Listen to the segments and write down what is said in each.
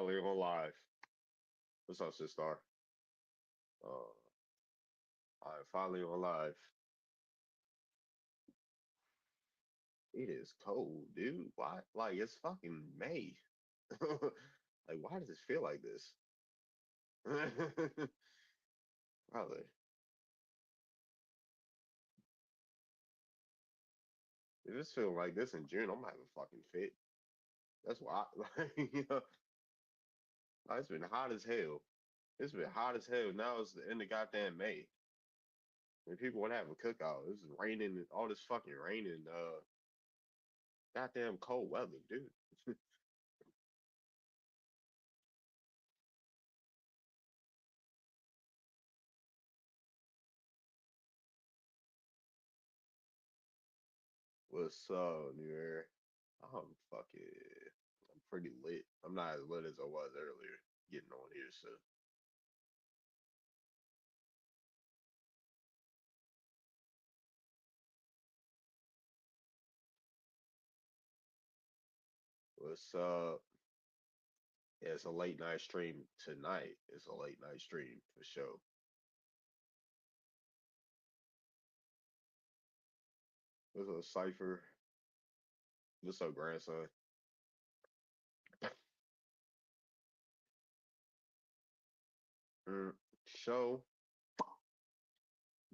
finally on live. What's up, sister? Uh, I'm finally on live. It is cold, dude. Why? Like it's fucking May. Like, why does it feel like this? Brother, if it's feeling like this in June, I'm having a fucking fit. That's why. Like, like, it's been hot as hell. It's been hot as hell. Now it's the end of goddamn May. And people want to have a cookout. It's raining, all this fucking rain and goddamn cold weather, dude. What's up, New Year? I'm fucking, I'm pretty lit. I'm not as lit as I was earlier getting on here, so what's up? Yeah, it's a late night stream tonight. It's a late night stream for sure. What's up, Cypher? What's up, grandson? Mm, show.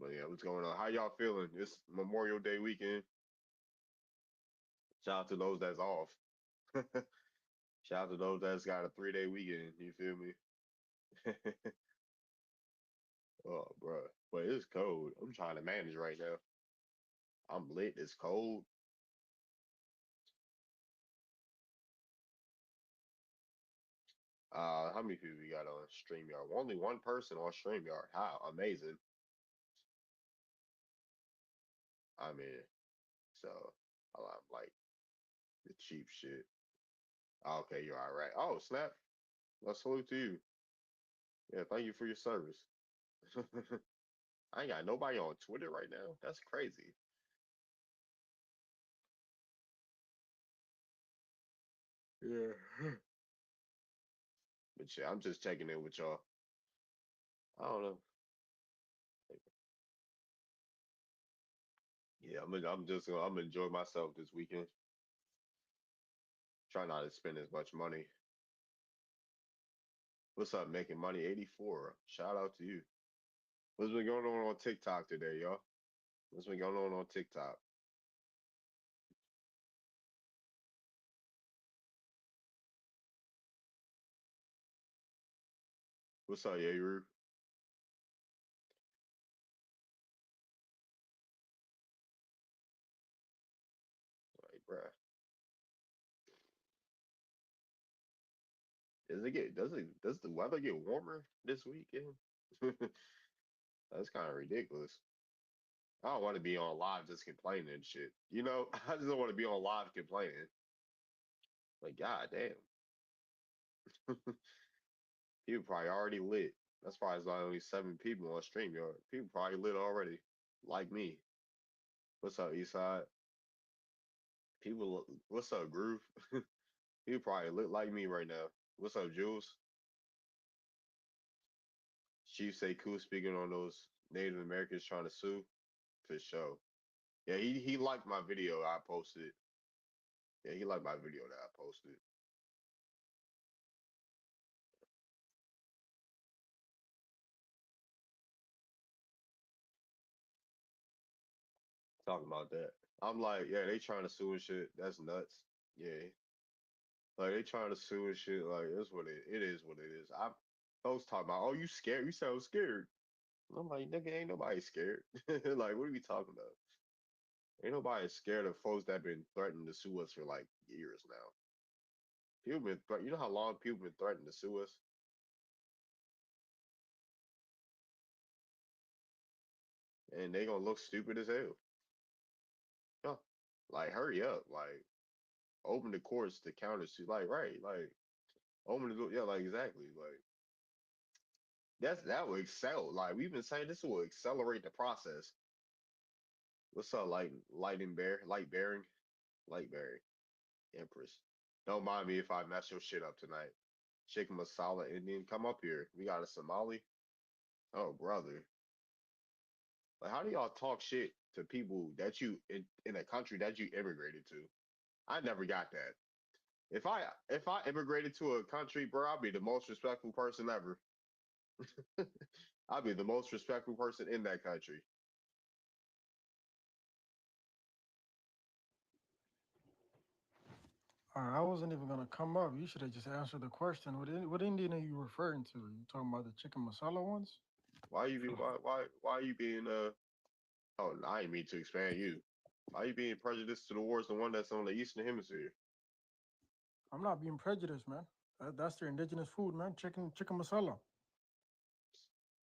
But yeah, what's going on? How y'all feeling? It's Memorial Day weekend. Shout out to those that's off. Shout out to those that's got a 3 day weekend. You feel me? Oh, bro. But it's cold. I'm trying to manage right now. I'm lit. It's cold. How many people we got on StreamYard? Only one person on StreamYard. How amazing. I mean, so I'm like the cheap shit. Okay, you're all right. Oh, snap. Well, salute to you. Yeah, thank you for your service. I ain't got nobody on Twitter right now. That's crazy. Yeah. But yeah, I'm just checking in with y'all. I don't know. Yeah, I'm enjoy myself this weekend. Try not to spend as much money. What's up, making money 84? Shout out to you. What's been going on TikTok today, y'all? What's been going on TikTok? What's up, Yeru? Like, bruh, does the weather get warmer this weekend? That's kind of ridiculous. I don't want to be on live just complaining and shit. You know, I just don't want to be on live complaining. Like, god damn, people probably already lit. That's probably it's only 7 people on StreamYard. People probably lit already, like me. What's up, Eastside? What's up, Groove? People probably lit like me right now. What's up, Jules? Chief say cool speaking on those Native Americans trying to sue for sure. Yeah, he liked my video I posted. Yeah, he liked my video that I posted. Talking about that. I'm like, yeah, they trying to sue and shit. That's nuts. Yeah. Like they trying to sue and shit. Like that's what it is what it is. Folks talking about, oh, you scared? You sound scared. I'm like, nigga, ain't nobody scared. Like, what are we talking about? Ain't nobody scared of folks that been threatening to sue us for like years now. You know how long people been threatening to sue us? And they gonna look stupid as hell. Yeah. Like, hurry up. Like, open the courts to counter sue. Like, right. Like, open the door. Yeah, like exactly. Like that will excel. Like we've been saying this will accelerate the process. What's up, light bearing, light bearing, Empress. Don't mind me if I mess your shit up tonight. chicken masala Indian. Come up here. We got a Somali. Oh, brother. Like, how do y'all talk shit to people that you in a country that you immigrated to? I never got that. If I immigrated to a country, bro, I'd be the most respectful person ever. I'd be the most respectful person in that country. I wasn't even gonna come up. You should have just answered the question. What Indian are you referring to? You talking about the chicken masala ones? Why you be why you being oh, I didn't mean to expand you. Why you being prejudiced towards the one that's on the eastern hemisphere? I'm not being prejudiced, man. That's their indigenous food, man. Chicken masala.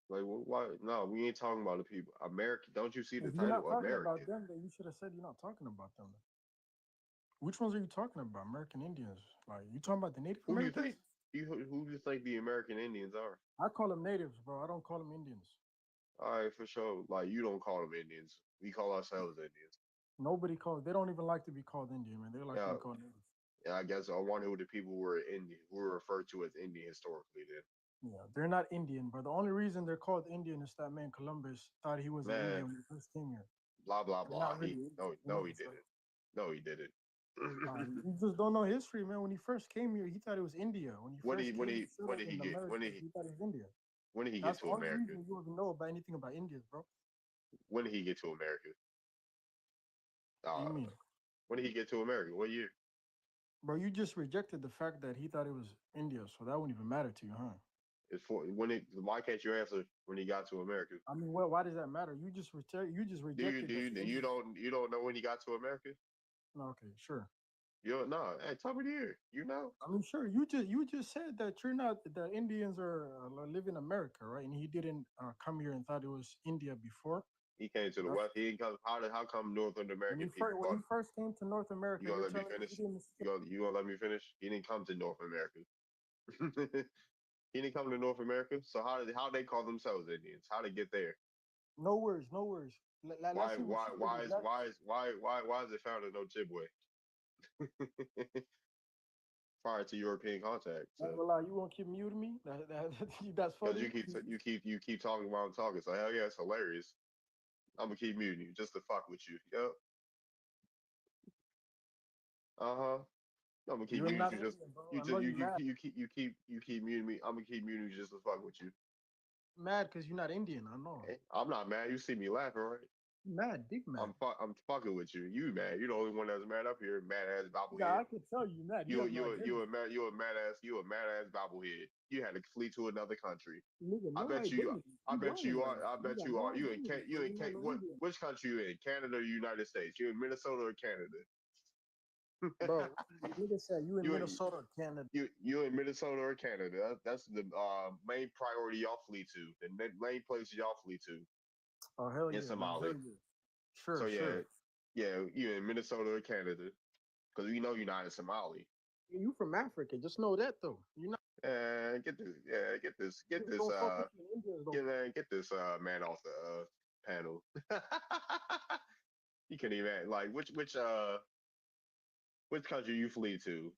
Like, why? No, we ain't talking about the people. American. Don't you see the If you're title? not talking about American. them, then you should have said you're not talking about them. Which ones are you talking about? American Indians? Like you talking about the Native Who do you Americans? think? Who do you think the American Indians are? I call them natives, bro. I don't call them Indians. All right, for sure. Like, you don't call them Indians. We call ourselves Indians. Nobody calls. They don't even like to be called Indian, man. They like to Yeah, be called native. yeah. I guess I wonder who the people were Indian, who were referred to as Indian historically. Then, Yeah, they're not Indian, but the only reason they're called Indian is that man Columbus thought he was an man, Indian when he first came here. blah blah They're blah. not really He Indian, no you know. he So didn't. No, he didn't. you just don't know history, man. When he first came here, he thought it was India. When he first came to when settle did he in get America, he thought it was India. when did he get That's the to only America? reason you even know about anything about Indians, bro. When did he get to America? What do you Uh, mean? when did he get to America? What year? Bro, you just rejected the fact that he thought it was India, so that wouldn't even matter to you, huh? It's for when it. Why can't you answer when he got to America? I mean, well, why does that matter? You just rejected the Indian. You don't know when he got to America? No, okay, sure. You don't know. Hey, tell me the year. You know. I mean, sure. You just said that you're not the Indians are live in America, right? And he didn't come here and thought it was India before. He came to the That's West. He didn't come. How come Northern American people when thought he first came to North you America, gonna you're let me telling me finish? he didn't. You gonna let me finish? He didn't come to North America. He didn't come to North America. So how they call themselves Indians? How they get there? No worries, no worries. Let's see what you did. Why is it found in Ojibwe prior to European contact? Not So gonna lie, you won't keep muting me. That's because funny. you keep talking while I'm talking. So hell yeah, it's hilarious. I'm gonna keep muting you just to fuck with you. Yep. Uh huh. I'm gonna keep You're muting not you just Indian, bro. I know you keep muting me. I'm gonna keep muting you just to fuck with you. mad because you're not Indian. I know. Eh, I'm not mad. You see me laughing, right? Mad, big mad. I'm fucking with you. You mad? You the only one that's mad up here. Mad ass Yeah, bobblehead. I can tell you mad. You have no identity. You a mad ass bobblehead. You had to flee to another country. Nigga, I no bet you. identity. I You bet lying you right are. now. I You bet got you are. no identity, You bro. in You got no what? Indian. Which country you in? Canada or United States? You in Minnesota or Canada? Bro, nigga said you in you in Minnesota, Canada. you in Minnesota or Canada? That's the main priority y'all flee to. The main place y'all flee to Oh hell in yeah, man. Somalia. Hell yeah. So Sure, sure. yeah, you in Minnesota or Canada because we know you're not in Somali. You from Africa. Just know that though. You're not Get this don't fuck with you in India though. get this man off the panel. You can even like which country you flee to?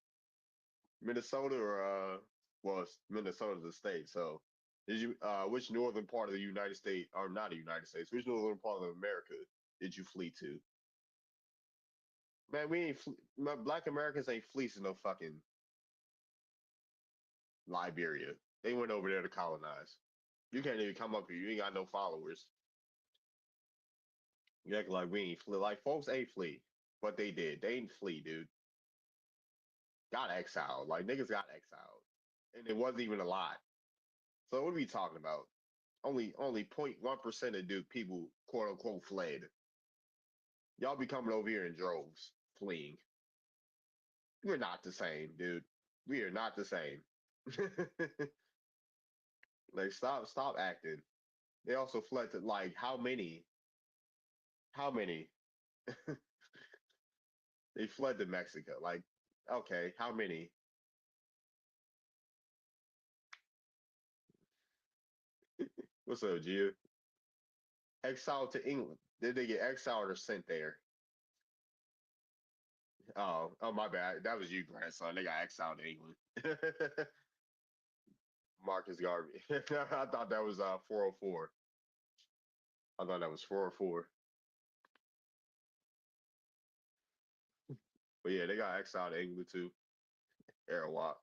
Minnesota or well, Minnesota's a state. So did you which northern part of the United States or not the United States? Which northern part of America did you flee to? Man, Black Americans ain't fleecing no fucking Liberia. They went over there to colonize. You can't even come up here. You ain't got no followers. You act like we ain't flee. Like folks ain't flee, but they did. They ain't flee, dude. Got exiled. Like niggas got exiled, and it wasn't even a lot. So what are we talking about? Only 0.1% of dude people quote unquote fled. Y'all be coming over here in droves, fleeing. We're not the same, dude. We are not the same. Like stop acting. They also fled to like how many? How many? They fled to Mexico. Like, okay, how many? What's up, Gia? Exiled to England. Did they get exiled or sent there? Oh, my bad. That was you, grandson. They got exiled to England. Marcus Garvey. I thought that was 404. I thought that was 404. But yeah, they got exiled to England too. Arawak.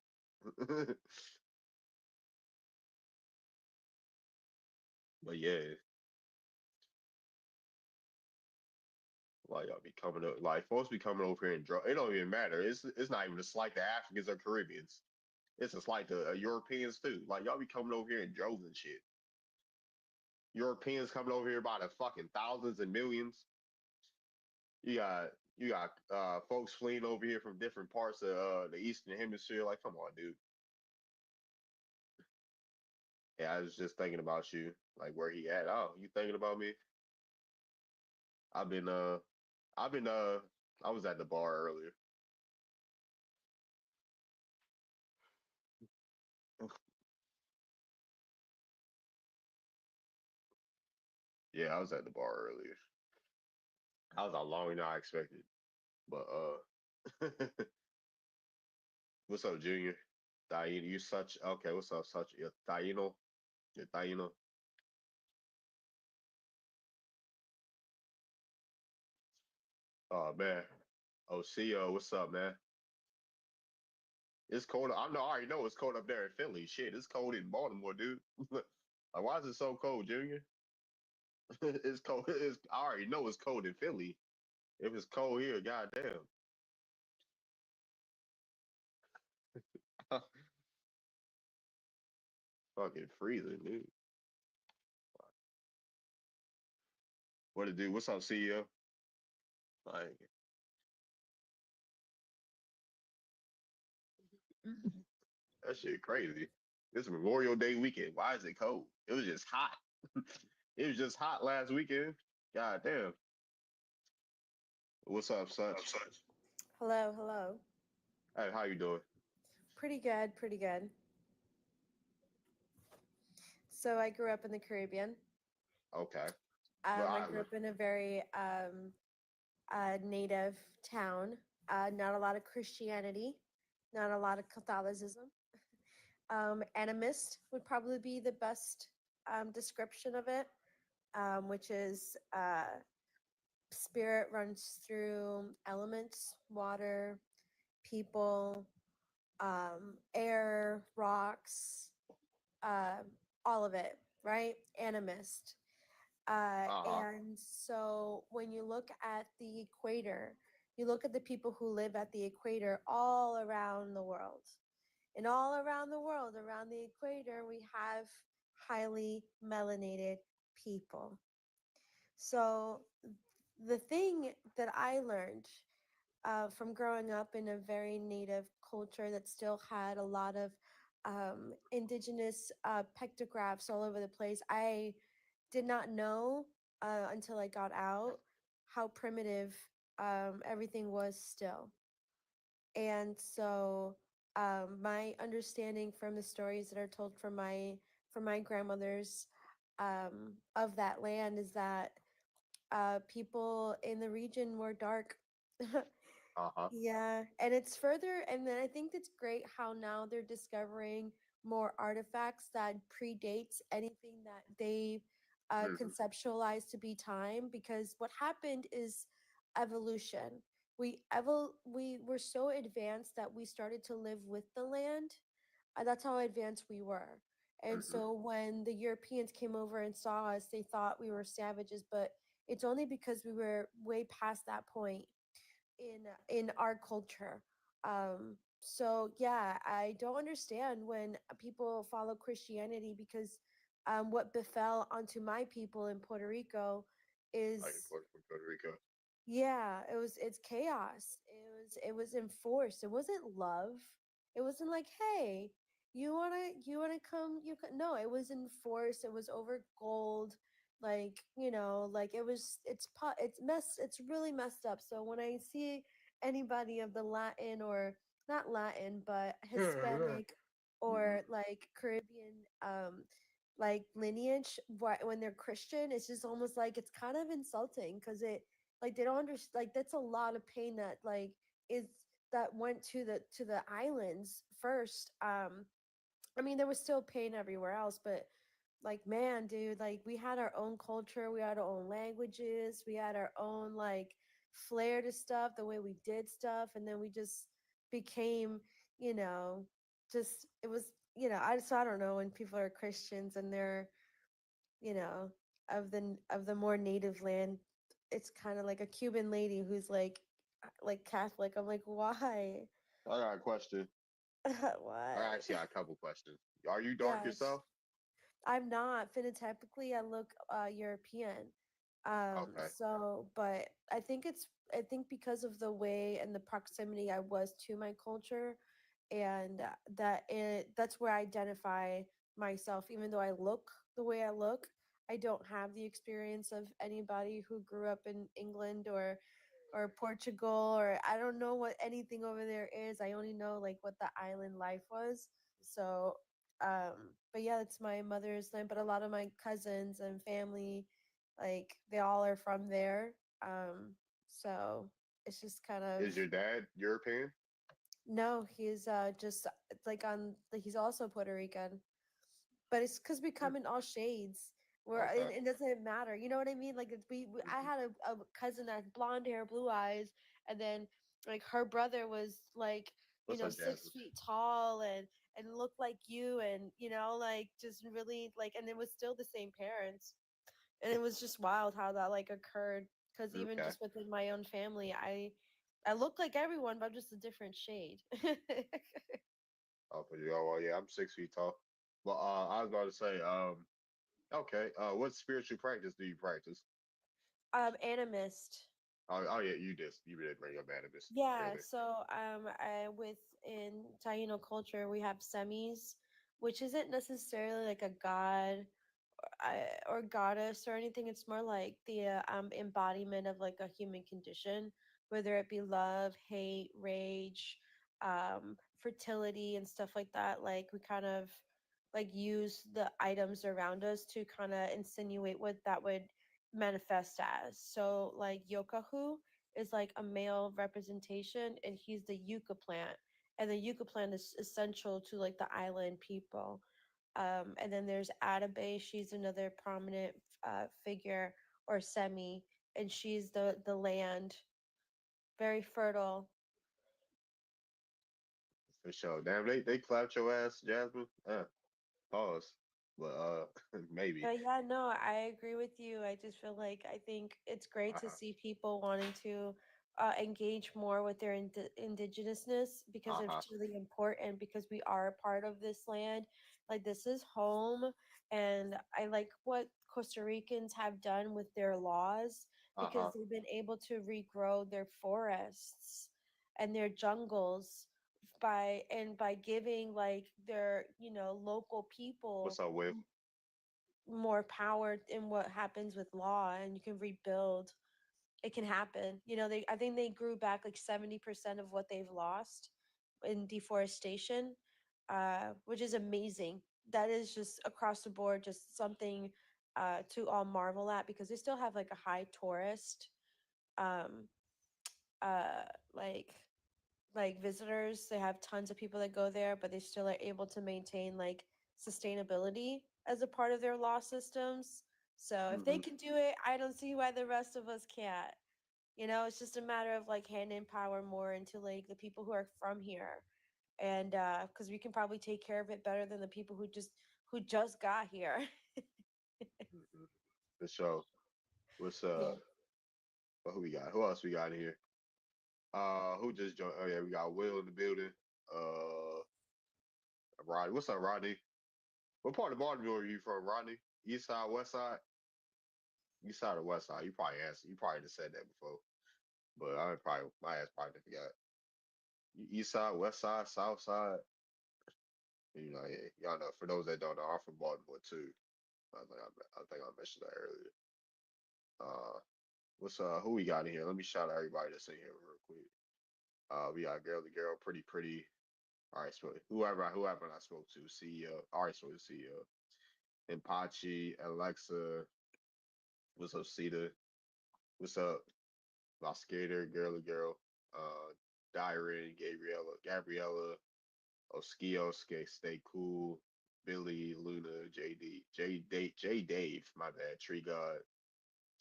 But yeah, like y'all be coming up, like folks be coming over here and draw. It don't even matter. It's not even a slight to Africans or Caribbeans. It's a slight to Europeans too. Like y'all be coming over here in droves and shit. Europeans coming over here by the fucking thousands and millions. You got folks fleeing over here from different parts of the Eastern Hemisphere. Like, come on, dude. Yeah, I was just thinking about you. Like, where he at? Oh, you thinking about me? I've been I've been I was at the bar earlier. Yeah, I was at the bar earlier. I was out longer than I expected. But what's up, Junior? Taino, you such okay, what's up, such Taino? Yeah, Taino. Oh man. Oh CEO, what's up, man? It's cold. I already know it's cold up there in Philly. Shit, it's cold in Baltimore, dude. Like, why is it so cold, Junior? It's cold. I already know it's cold in Philly. If it's cold here, goddamn. Fucking freezing, dude. What it do? What's up, CEO? Like, that shit crazy. It's Memorial Day weekend. Why is it cold? It was just hot. It was just hot last weekend. God damn. What's up, Such? Hello, hello. Hey, how you doing? Pretty good, pretty good. So I grew up in the Caribbean. Okay. What I grew island? up in a very native town. Not a lot of Christianity, not a lot of Catholicism. Animist would probably be the best description of it, which is spirit runs through elements, water, people, air, rocks, uh, all of it, right? Animist. Uh-huh. And so when you look at the equator, you look at the people who live at the equator all around the world. And all around the world, around the equator, we have highly melanated people. So the thing that I learned from growing up in a very native culture that still had a lot of indigenous pictographs all over the place, I did not know until I got out how primitive everything was still. And so my understanding from the stories that are told from my grandmothers of that land is that people in the region were dark. Uh-huh. Yeah, and it's further, and then I think it's great how now they're discovering more artifacts that predates anything that they Hmm. conceptualized to be time. Because what happened is evolution. We were so advanced that we started to live with the land. That's how advanced we were. And Hmm. so when the Europeans came over and saw us, they thought we were savages, but it's only because we were way past that point in our culture. So yeah, I don't understand when people follow Christianity because what befell onto my people in Puerto Rico Like in is, Puerto Rico. yeah, it's chaos. It was enforced. It wasn't love. It wasn't like, hey, you wanna come, no, it was enforced. It was over gold. Like, like it's really messed up. So when I see anybody of the Latin, or not Latin, but Hispanic Hmm. or like Caribbean like lineage, when they're Christian, it's just almost like it's kind of insulting because it, like, they don't understand, like that's a lot of pain that is that went to the islands first, I mean, there was still pain everywhere else, but like, man, dude, like we had our own culture, we had our own languages, we had our own like flair to stuff, the way we did stuff, and then we just became, you know, just it was, I don't know when people are Christians and they're, you know, of the more native land, it's kind of like a Cuban lady who's like Catholic. I'm like, why? I got a question. I Why? actually got a couple questions. Are you dark Yeah, yourself? I'm not phenotypically. I look European. Okay. But I think because of the way and the proximity I was to my culture, and that's where I identify myself. Even though I look the way I look, I don't have the experience of anybody who grew up in England or Portugal, or I don't know what anything over there is. I only know like what the island life was. So, but yeah, it's my mother's land, but a lot of my cousins and family, like they all are from there. So it's just kind of Is your dad European? no, he's just like on he's also Puerto Rican, but it's because we Hmm. come in all shades. Where Okay. it doesn't matter, you know what I mean? Like I Mhm. had a cousin that had blonde hair, blue eyes, and then like her brother was like What's up, 6 Jasmine? feet tall and looked like you, and like just really like, and it was still the same parents, and it was just wild how that like occurred. Because even Okay. just within my own family, I look like everyone, but I'm just a different shade. Oh, but yeah, well, yeah, I'm 6 feet tall. Well, I was about to say, okay, what spiritual practice do you practice? Animist. Oh yeah, you did bring up Anubis Yeah, earlier. so I within Taino culture we have semis, which isn't necessarily like a god or goddess or anything. It's more like the embodiment of like a human condition, whether it be love, hate, rage, fertility, and stuff like that. Like we kind of like use the items around us to kind of insinuate what that would manifest as. So like Yokahu is like a male representation, and he's the yucca plant, and the yucca plant is essential to like the island people. And then there's Atabey. She's another prominent figure or semi, and she's the land, very fertile. For sure. Damn, they clapped your ass, Jasmine. Pause. But maybe. But yeah, no, I agree with you. I just feel like I think it's great to Uh-huh. see people wanting to engage more with their indigenousness, because Uh-huh. it's really important, because we are a part of this land. Like this is home, and I like what Costa Ricans have done with their laws, because Uh-huh. they've been able to regrow their forests and their jungles by giving like their local people What's up with? more power in what happens with law, and you can rebuild. It can happen. They I think they grew back like 70% of what they've lost in deforestation, which is amazing. That is just across the board, just something to all marvel at, because they still have like a high tourist um uh like visitors. They have tons of people that go there, but they still are able to maintain like sustainability as a part of their law systems. So if they Hmm. can do it, I don't see why the rest of us can't. It's just a matter of like handing power more into like the people who are from here, and because we can probably take care of it better than the people who just got here. Hmm. For sure. What's Yeah. who we got? Who else we got in here? Who just joined? Oh yeah, we got Will in the building. Uh, Rodney. What's up, Rodney? What part of Baltimore are you from, Rodney? East side, west side? East side or west side? You probably answered. You probably just said that before, but I probably my ass probably forgot. East side, west side, south side. Yeah, y'all know. For those that don't know, I'm from Baltimore too. I think I mentioned that earlier. Uh, what's who we got in here? Let me shout out everybody that's in here real quick. We got girl the girl, pretty pretty. All right, so whoever I spoke to, CEO. All right, so the CEO. And Pachi, Alexa, what's up, Cedar? What's up, my skater, girly girl, Dyron, Gabriella, Oskio, stay cool, J Dave, my bad. Tree God,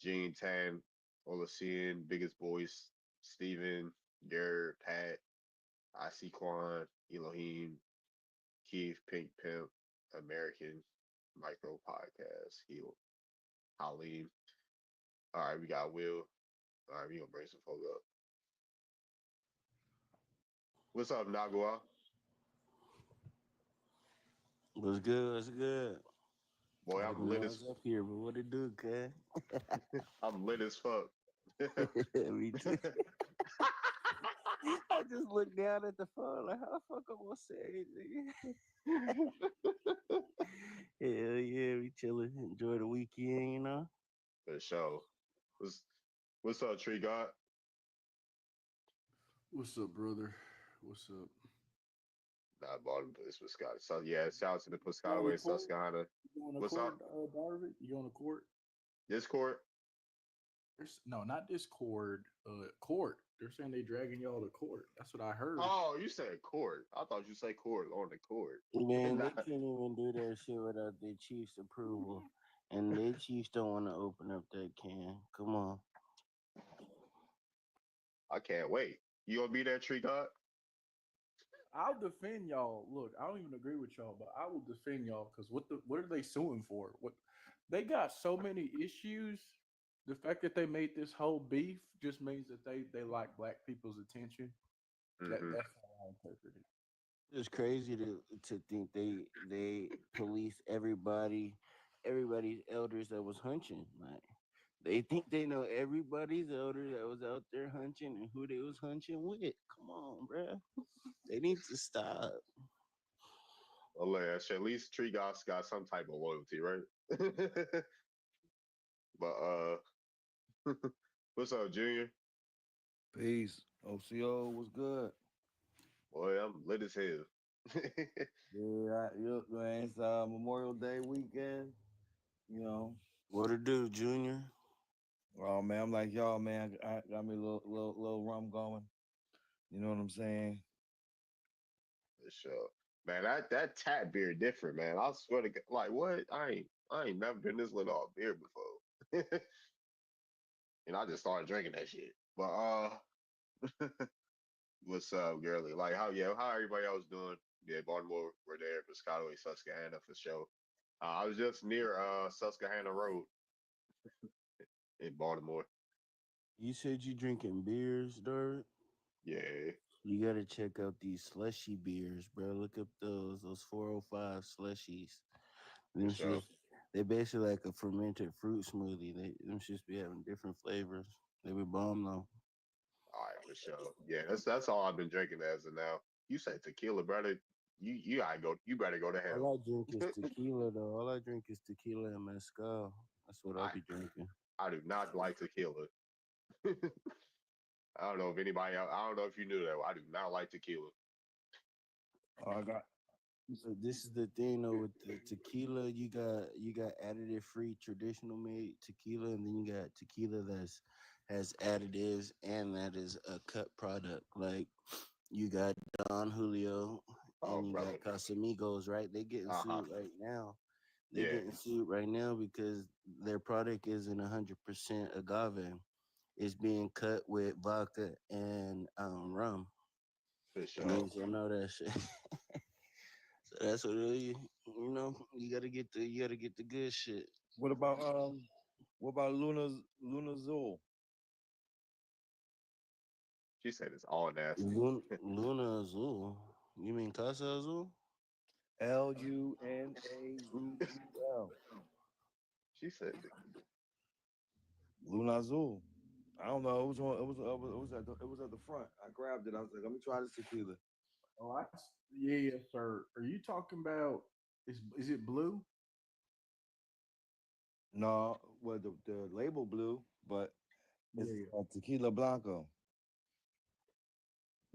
Gene Tan, Olasian, Biggest Voice, Steven, Garrett, Pat, IC Quan, Elohim, Keith, Pink Pimp, American, Micro Podcast, Heal, Halim. All right, we got Will. All right, we gonna bring some folk up. What's up, Nagua? What's good? What's good? Boy, I I'm didn't lit know I as was up here, but what it do, cuz? I'm lit as fuck. Me too. I just looked down at the phone like, how the fuck I'm gonna say anything? Hell yeah, we chilling, enjoy the weekend, you know. For sure. What's up, Tree God? What's up, brother? What's up? Nah, bottom this was Scott. So yeah, shout out to the You on the Piscataway, court? Susquehanna. You on the What's court, up? Darvin? You on the court? Discord? No, not Discord. Court. They're saying they dragging y'all to court. That's what I heard. Oh, you said court. I thought you said court on the court. Man, Nah. they can't even do that shit without their chief's approval. And their chiefs don't want to open up that can. Come on. I can't wait. You gonna be there, Tree God? I'll defend y'all. Look, I don't even agree with y'all, but I will defend y'all because what are they suing for? What they got so many issues. The fact that they made this whole beef just means that they like black people's attention. Mhm. That's how I interpret it. It's crazy to think they police everybody's elders that was hunching. Like they think they know everybody's elder that was out there hunching and who they was hunching with. Come on, bruh. They need to stop. Well, yeah, shit, at least Tree God's got some type of loyalty, right? But what's up, Junior? Peace. OCO was good. Boy, I'm lit as hell. Yeah, look, man, it's Memorial Day weekend. You know, What to do, Junior? oh man, I'm like y'all, man. I got me a little rum going. You know what I'm saying? For sure. Man, that tat beer different, man. I swear to God, like what? I ain't never been this lit off beer before. And I just started drinking that shit. But what's up, girly? Like how everybody else doing? Yeah, Baltimore, we're there for Piscataway, Susquehanna for sure. I was just near Susquehanna Road in Baltimore. You said you drinking beers, Dirt? Yeah, You gotta check out these slushy beers, bro. Look up those 405 slushies. for Them sure. shits, they basically like a fermented fruit smoothie. Them shits be having different flavors. They be bomb though. All right, for sure. Yeah, that's all I've been drinking as of now. You said tequila, brother. You gotta go. You better go to hell. All I drink is tequila though. All I drink is tequila and mezcal. That's what I I be drinking. I do not like tequila. I don't know if anybody else, I don't know if you knew that. I do not like tequila. Oh, I got So this is the thing though with the tequila, you got additive free traditional made tequila, and then you got tequila that's has additives and that is a cut product. Like you got Don Julio Oh, and you brother. got Casamigos, right? They getting Uh-huh. sued right now. They Yeah. getting sued right now because their product isn't 100% agave. It's being cut with vodka and rum. For And sure. niggas don't know that shit. So that's what you know. You gotta get the good shit. what about Luna Zool? She said it's all nasty. Luna Azul. You mean Casa Azul? LUNAZEUL. She said Luna Zool. I don't know. It was on. It was at the front. I grabbed it. I was like, let me try this tequila. Oh, yeah, sir. Are you talking about? Is it blue? No, well the label blue, but it's Yeah. tequila blanco.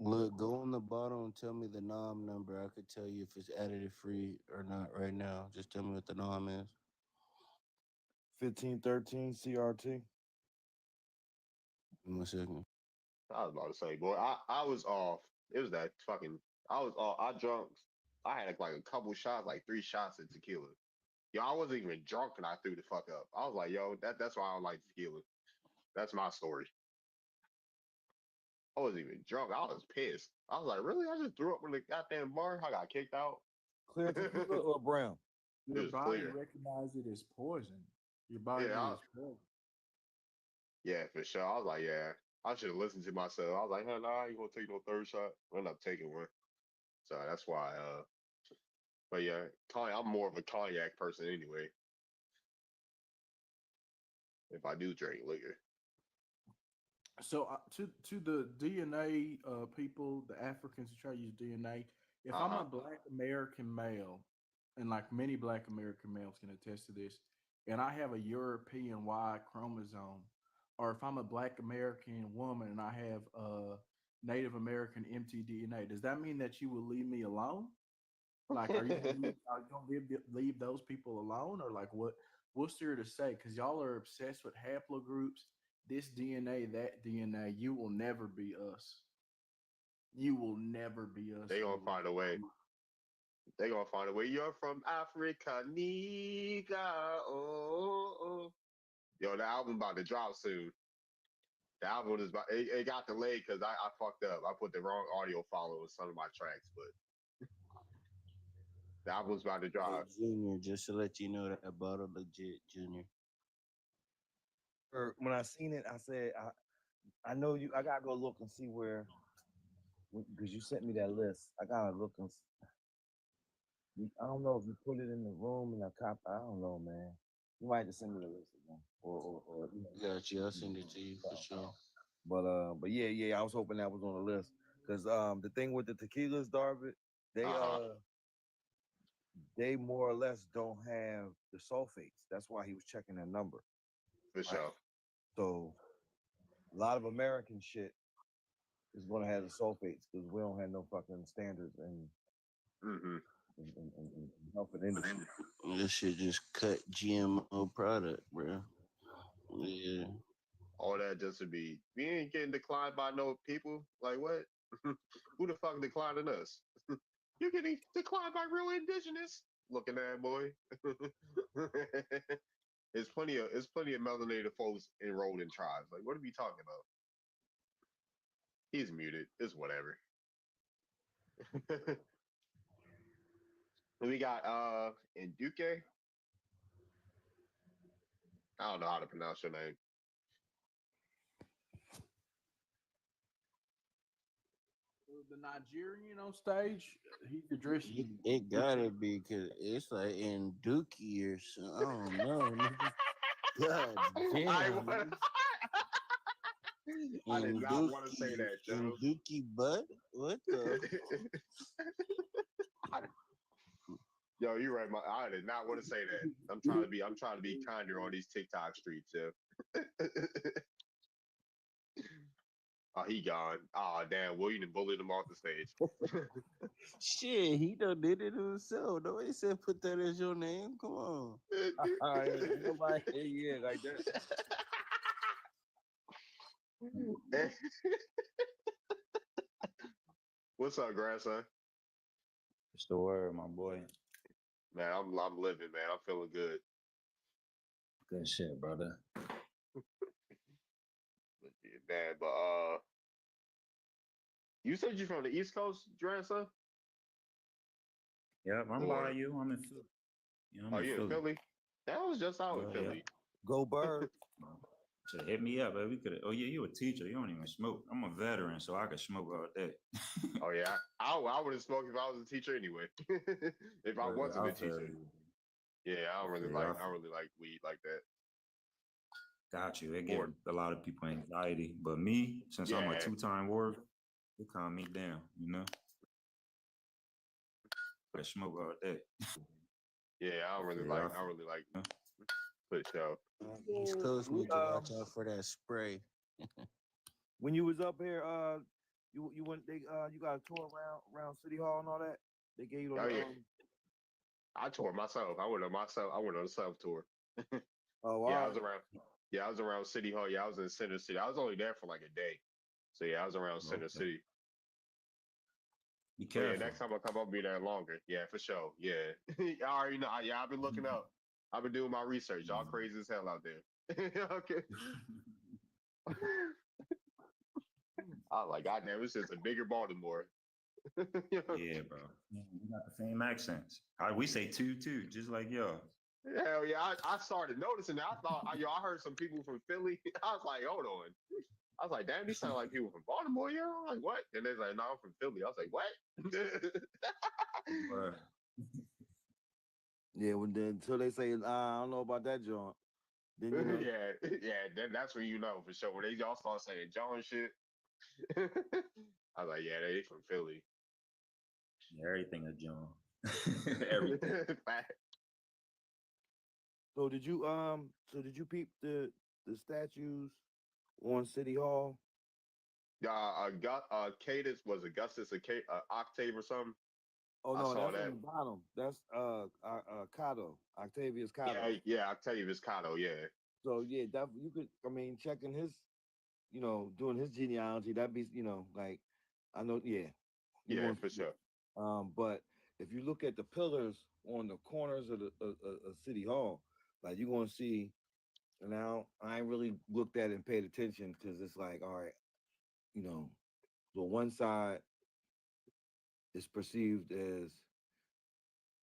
Look, go on the bottle and tell me the nom number. I could tell you if it's additive free or not right now. Just tell me what the nom is. 1513 CRT. Give me a second. I was about to say, boy, I was off. It was that fucking I was off. I drunk. I had like a couple shots, like 3 shots of tequila. Yo, I wasn't even drunk and I threw the fuck up. I was like, yo, that's why I don't like tequila. That's my story. I wasn't even drunk. I was pissed. I was like, really? I just threw up in the goddamn bar. I got kicked out. Clear tequila or brown? It Your was body clear. recognizes it as poison. Your body Yeah, knows it's poison. yeah, for sure. I was like, yeah, I should have listened to myself. I was like, hell, nah, I ain't gonna take no third shot. I ended up taking one. So that's why. But yeah, I'm more of a cognac person anyway. If I do drink liquor. So to the DNA people, the Africans who try to use DNA. If I'm Uh-huh. a Black American male, and like many Black American males can attest to this, and I have a European Y chromosome, or if I'm a Black American woman and I have a Native American mtDNA, does that mean that you will leave me alone? Like, are you gonna leave those people alone, or like what's there to say? Because y'all are obsessed with haplogroups, this DNA, that DNA. You will never be us. You will never be us. They gonna Lou. find a way. They gonna find a way. You're from Africa, nigga. Oh, oh. Yo, the album about to drop soon. The album is about. It got delayed because I fucked up. I put the wrong audio follow on some of my tracks, but the album's about to Hey, drop. Junior, just to let you know that I bottle legit, Junior. When I seen it, I said, I know you. I gotta go look and see where, because you sent me that list. I gotta look and. I don't know if you put it in the room and I cop. I don't know, man. You might just send me the list again, or Got you. I'll send it to you for sure. but yeah. I was hoping that was on the list because the thing with the tequilas, Darvin, they Uh-huh. they more or less don't have the sulfates. That's why he was checking that number. For Right. sure. So a lot of American shit is gonna have the sulfates because we don't have no fucking standards Mm-hmm. in health and industry. This shit just cut GMO product, bro. Yeah. All that just to be. We ain't getting declined by no people. Like what? Who the fuck declining us? You're getting declined by real indigenous. Looking at boy. It's plenty of melanated folks enrolled in tribes. Like, what are we talking about? He's muted. It's whatever. We got Induke. I don't know how to pronounce your name. The Nigerian on stage, he's addressing. It gotta be because it's like in Dookie or something. I don't know. Nigga. God damn. I nigga. did In not want to say Dookie, that, in Joe. Dookie butt? What the? Yo, you're right. I did not want to say that. I'm trying to be kinder on these TikTok streets, yeah. Oh, he gone. Oh, damn. William done bullied him off the stage. Shit, he done did it himself. Nobody said put that as your name. Come on. Ain't nobody yeah like that. What's up, grandson? What's the word, my boy? Man, I'm living, man. I'm feeling good. Good shit, brother. Man, but you said you're from the East Coast, grandson? Yep, I'm Or by you. I'm in Philly. Yeah, I'm are in you in Philly. Philly? That was just out in Yeah. Philly. Go Bird. Should hit me up, but we could. Oh yeah, you a teacher. You don't even smoke. I'm a veteran, so I could smoke all day. Oh yeah, I would have smoked if I was a teacher anyway. If I wasn't a teacher. Yeah, I don't really like weed like that. Got you. It Or gives a lot of people anxiety, but me, since I'm a yeah, two-time warrior, it calm me down. You know, I smoke all day. yeah, I don't really Yeah, like for sure. East Coast need to watch out for that spray. When you was up here, you went you got a tour around City Hall and all that. They gave you Oh yeah, I toured myself. I went on a self tour. oh wow. Yeah, I was around. Yeah, I was around City Hall. Yeah, I was in Center City. I was only there for like a day. So yeah, I was around Center Okay. City. Be But yeah, careful. next time I come, I'll be there longer. Yeah, for sure. Yeah, I already know. Yeah, I've been looking up. I've been doing my research. Y'all crazy as hell out there. Okay. I was like, goddamn, it's just a bigger Baltimore. Yeah, bro. Yeah, we got the same accents. We say two too, just like y'all. Hell yeah, I started noticing that. I thought, I heard some people from Philly. I was like, hold on. I was like, damn, these sound like people from Baltimore, yo. I'm like, what? And they're like, no, I'm from Philly. I was like, what? But Yeah, when then until they say I don't know about that joint, then you know. yeah, then that's when you know for sure. When they y'all start saying John shit, I was like, yeah, they from Philly. yeah, everything is John. Everything. So did you peep the statues on City Hall? Cadus was Augustus, Octave or something. Oh I no, saw that's that. on the bottom. That's Cato, Octavius Cato. Yeah, Octavius Cato, yeah. So yeah, that you could. I mean, checking his, doing his genealogy. That'd be, like, I know. Yeah, you Yeah, want for sure. But if you look at the pillars on the corners of the of City Hall, like you're gonna see. And now I ain't really looked at it and paid attention because it's like, all right, the one side is perceived as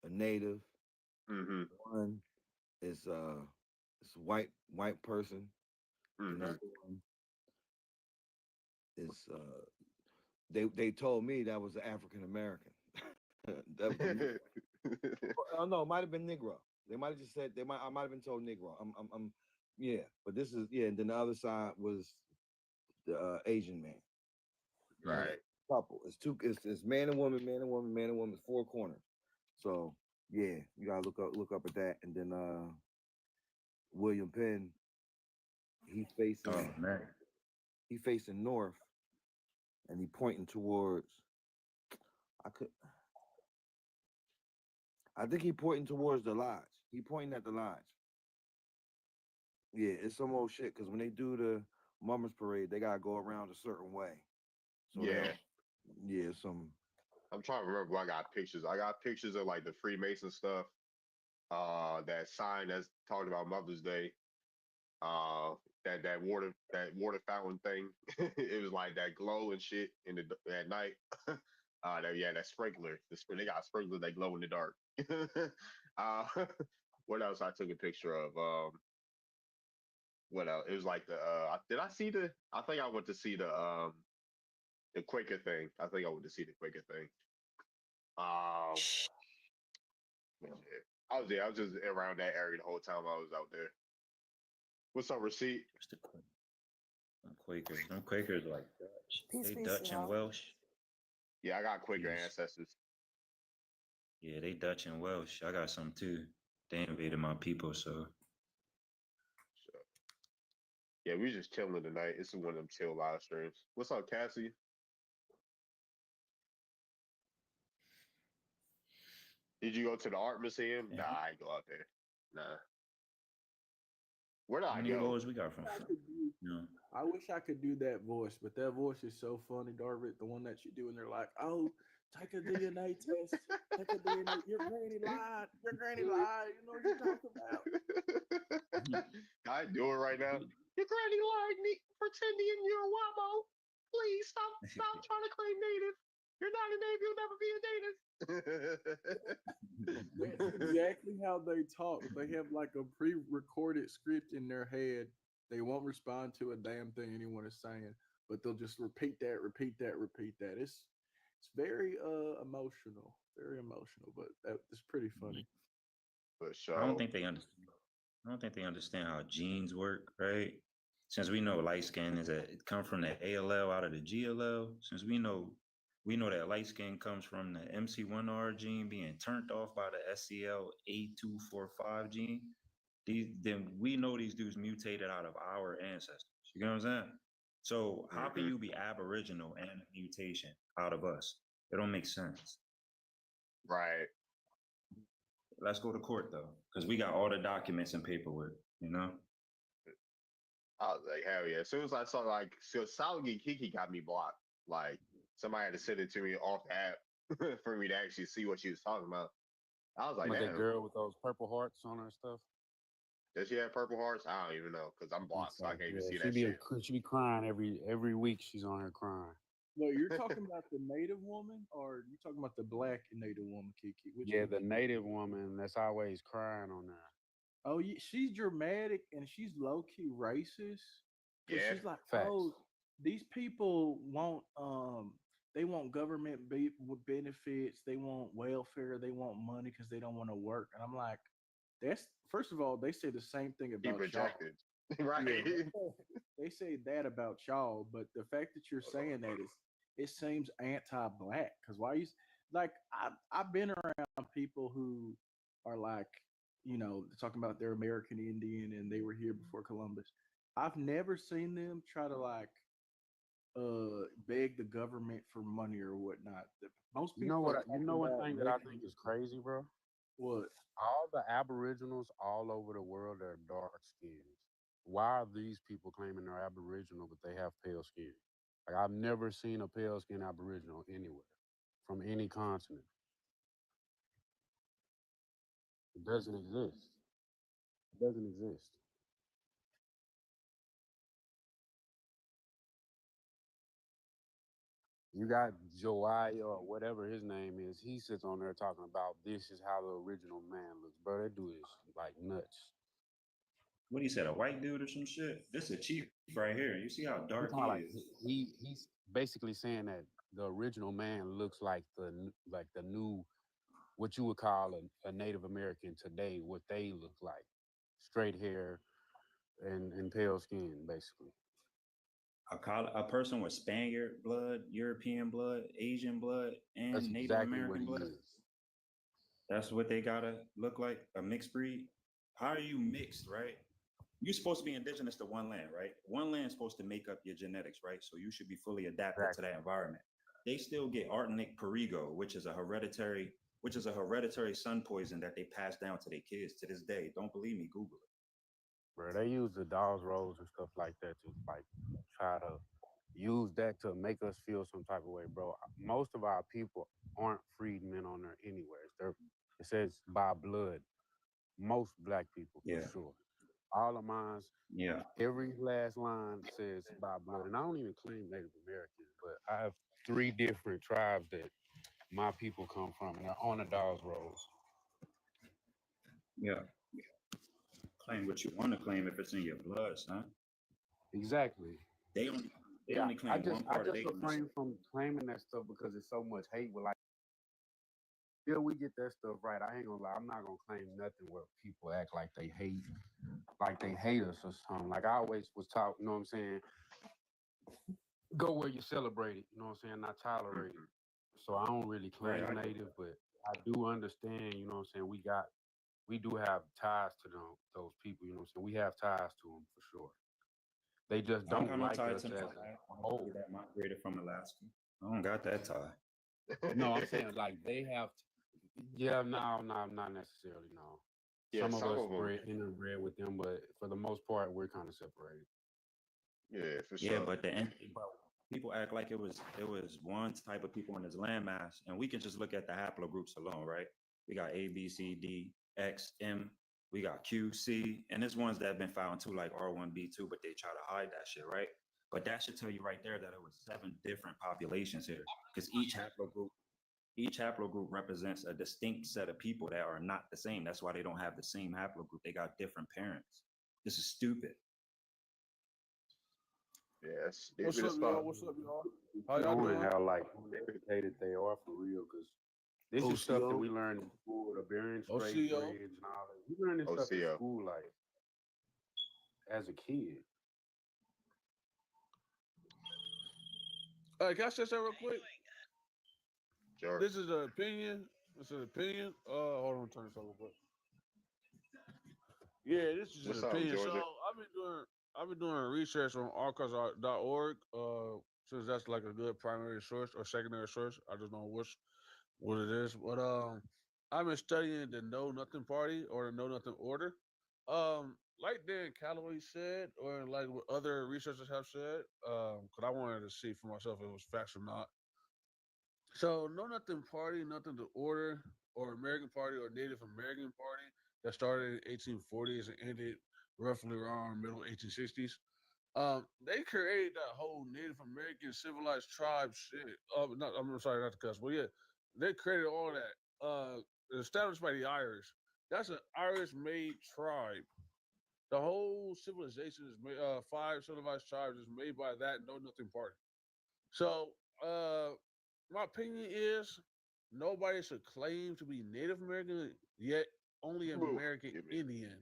a native, Mm-hmm. one is it's a white person, Mm-hmm. another one is they told me that was an African American. That was oh no, it might have been Negro. They might have just said I might have been told Negro. I'm yeah, but this is and then the other side was the Asian man. Right. Couple. It's man and woman, man and woman, man and woman, 4 corners. So yeah, you gotta look up at that. And then William Penn, he's facing Oh man. north and he pointing towards I think he pointing towards the lodge. He pointing at the lodge. Yeah, it's some old shit because when they do the Mummers Parade, they gotta go around a certain way. So Yeah. some I'm trying to remember I got pictures. I got pictures of like the Freemason stuff. That sign that's talking about Mother's Day. That water fountain thing. It was like that glow and shit at night. That sprinkler. They got sprinklers that glow in the dark. uh, what else I took a picture of? What else? It was like did I see the? I think I went to see the Quaker thing. I think I went to see the Quaker thing. I was there. I was just around that area the whole time I was out there. What's up, receipt? What's the Quakers? Them Quakers like Dutch. Peace, They peace, Dutch and y'all. Welsh. Yeah, I got Quaker Peace. ancestors. Yeah, they Dutch and Welsh. I got some too. They invaded my people, so Yeah, we just chilling tonight. This is one of them chill live streams. What's up, Cassie? Did you go to the art museum? yeah. Nah, I ain't go out there. Nah. Where did How I many go? boys we got from? I wish I could do that voice, but that voice is so funny, Darvit. The one that you do, and they're like, "Oh, take a DNA test. Take a DNA. Your granny lied. Your granny lied. You know what you're talking about." I do it right now. Your granny lied me pretending you're a Wamo. Please stop trying to claim native. You're not a native. You'll never be a native. That's exactly how they talk. They have like a pre-recorded script in their head. They won't respond to a damn thing anyone is saying, but they'll just repeat that, repeat that, repeat that. It's very emotional, very emotional, but it's pretty funny. For sure. I don't think they understand. I don't think they understand how genes work, right? Since we know light skin it come from the ALL out of the GLL. Since we know that light skin comes from the MC1R gene being turned off by the SCL A245 gene. Then we know these dudes mutated out of our ancestors. You know what I'm saying? So how can you be Aboriginal and a mutation out of us? It don't make sense. Right. Let's go to court though, because we got all the documents and paperwork. You know. I was like, hell yeah. As soon as I saw Solid Kiki got me blocked. Like somebody had to send it to me off the app for me to actually see what she was talking about. I was like, Like damn. that girl with those purple hearts on her stuff. Does she have purple hearts? I don't even know because I'm blocked, so I can't even see she that be shit. she be crying every week. She's on her crying. Wait, you're talking about the native woman, or you talking about the black native woman, Kiki? Which Yeah, one? the native woman that's always crying on there. Oh, yeah, she's dramatic and she's low key racist because Yeah, she's like, Facts. oh, these people want they want government with benefits, they want welfare, they want money because they don't want to work, and I'm like, that's first of all, they say the same thing he about y'all. projected. Right. Yeah, they say that about y'all, but the fact that you're saying that is it seems anti-black. Because why you like I've been around people who are like talking about they're American Indian and they were here before Columbus. I've never seen them try to like beg the government for money or whatnot. Most You know people what? are You talking know one about thing that I making think is crazy, bro. what. All the Aboriginals all over the world are dark skinned. Why are these people claiming they're Aboriginal but they have pale skin? Like I've never seen a pale skinned Aboriginal anywhere from any continent. It doesn't exist. It doesn't exist. You got Joai or whatever his name is. He sits on there talking about this is how the original man looks, bro. That dude is like nuts. What he said, a white dude or some shit? This is a chief right here. You see how I'm dark talking he like is? he's basically saying that the original man looks like the new what you would call a Native American today, what they look like, straight hair and pale skin, basically. A person with Spaniard blood, European blood, Asian blood, That's and Native exactly what American he blood. is. That's what they gotta look like, a mixed breed. How are you mixed, right? You're supposed to be indigenous to one land, right? One land is supposed to make up your genetics, right? So you should be fully adapted to Exactly. that environment. They still get arsenic perigo, which is a hereditary sun poison that they pass down to their kids to this day. Don't believe me? Google it. Bro, they use the dolls rolls and stuff like that to like try to use that to make us feel some type of way, bro. Most of our people aren't freedmen on there anyways. It says by blood. Most black people for Yeah, sure. All of mine, yeah. every last line says by blood. And I don't even claim Native American, but I have 3 different tribes that my people come from and they're on the dolls rolls. Yeah. Claim what you want to claim if it's in your blood, son. Exactly. They only they Yeah, only claim one I part of just their refrain from claiming that stuff because it's so much hate. With like, yeah, we get that stuff right. I ain't gonna lie. I'm not gonna claim nothing where people act like they hate us or something. Like I always was taught, you know what I'm saying? Go where you celebrate it, you know what I'm saying? Not tolerate it. So I don't really Right. claim native, but I do understand, you know what I'm saying? We do have ties to those people, you know what I'm saying? We have ties to them for sure. They just I don't don't got no like tie us to as no a whole. that migrated from Alaska. I don't got that tie. No, I'm saying like they have. Yeah, no, not necessarily. No, Yeah, some of some us of them. interbred with them, but for the most part, we're kind of separated. Yeah, for Yeah, sure. but people act like it was one type of people in this landmass, and we can just look at the haplogroups alone, right? We got A, B, C, D, X, M. We got Q, C, and there's ones that have been found too, like R1B2, but they try to hide that shit, right? But that should tell you right there that it was 7 different populations here, because each haplogroup represents a distinct set of people that are not the same. That's why they don't have the same haplogroup. They got different parents. This is stupid. Yeah, it's What's stupid up, as y'all? fuck. What's up, y'all? How y'all Showing doing? how like educated they are for real, because this is stuff that OCO. we learn in school, the Bering Strait OCO. Bridge and all that. We learn this stuff in OCO. school, like as a kid. Can I say something real quick? Sure. This is an opinion. This is an opinion. Hold on, turn this over. Quick. Yeah, this is What's an up, opinion. So Georgia? I've been doing research on archives.org. Since that's like a good primary source or secondary source. I just know what it is. But I've been studying the Know Nothing Party or the Know Nothing Order. Like Dan Calloway said, or like what other researchers have said, because I wanted to see for myself if it was facts or not. So Know Nothing Party, Nothing to Order, or American Party or Native American Party that started in 1840s and ended roughly around middle 1860s. They created that whole Native American civilized tribe shit. Not, I'm sorry, not to cuss, but yeah, they created all that. Established by the Irish. That's an Irish-made tribe. The whole civilization is made. Five civilized tribes is made by that Know Nothing party. So, my opinion is nobody should claim to be Native American yet. Only Whoa, American give me. Indian.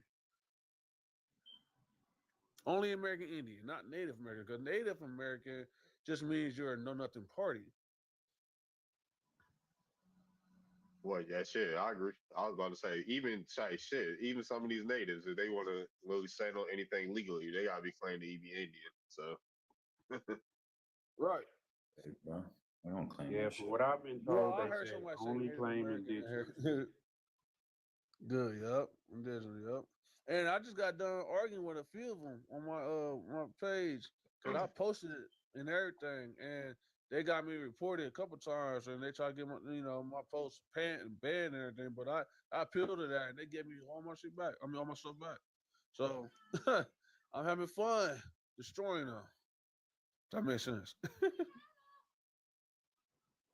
Only American Indian, not Native American. Because Native American just means you're a Know Nothing party. Well, yeah, shit, I agree. I was about to say, even say shit, even some of these natives, if they want to really settle anything legally, they gotta be claimed to be Indian. So, Right. Hey, bro, I don't claim Yeah, that from shit. what I've been Well, told, I they heard said somebody say only Native claim American in indigenous. here. Good, yup. Yep. And I just got done arguing with a few of them on my page because I posted it and everything, and they got me reported a couple times, and they tried to get my post banned and everything. But I appealed to that, and they gave me all my shit back. I mean, all my stuff back. So I'm having fun destroying them. That makes sense.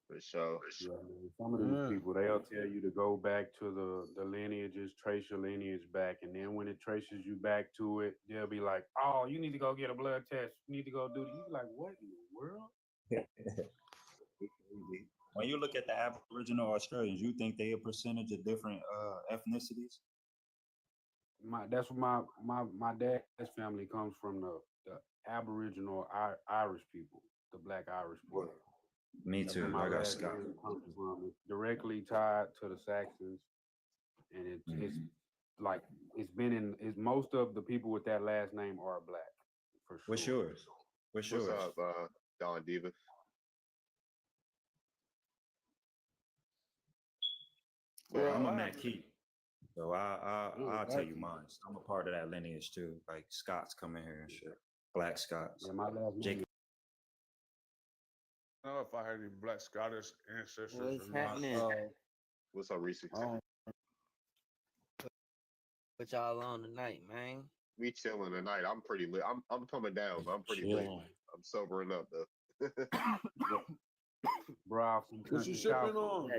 for sure. Yeah, man. Some of these Yeah. people, they'll tell you to go back to the lineages, trace your lineage back, and then when it traces you back to it, they'll be like, "Oh, you need to go get a blood test. You need to go do." You be like, "What in the world?" When you look at the Aboriginal Australians, you think they a percentage of different ethnicities? That's what my dad's family comes from, the Aboriginal Irish people, the Black Irish people. Me That's too. where my I got last Scott. name comes from. It's directly tied to the Saxons, and it's like it's most of the people with that last name are black, for sure. What's yours? What's What's yours? up, Don Diva? Well, I'm a I Matt have- Keith, so I'll tell you Mackey. mine. I'm a part of that lineage too. Like Scots come in here and shit. Black Scots. Yeah, my last name. Jacob. I don't know if I had any Black Scottish ancestors What's or not. happening? What's up, Reese? I don't What y'all on tonight, man? We chilling tonight. I'm pretty lit. I'm coming down, but I'm pretty lit. Chilling. I'm sobering up though. Bro, from What you country sipping South. on?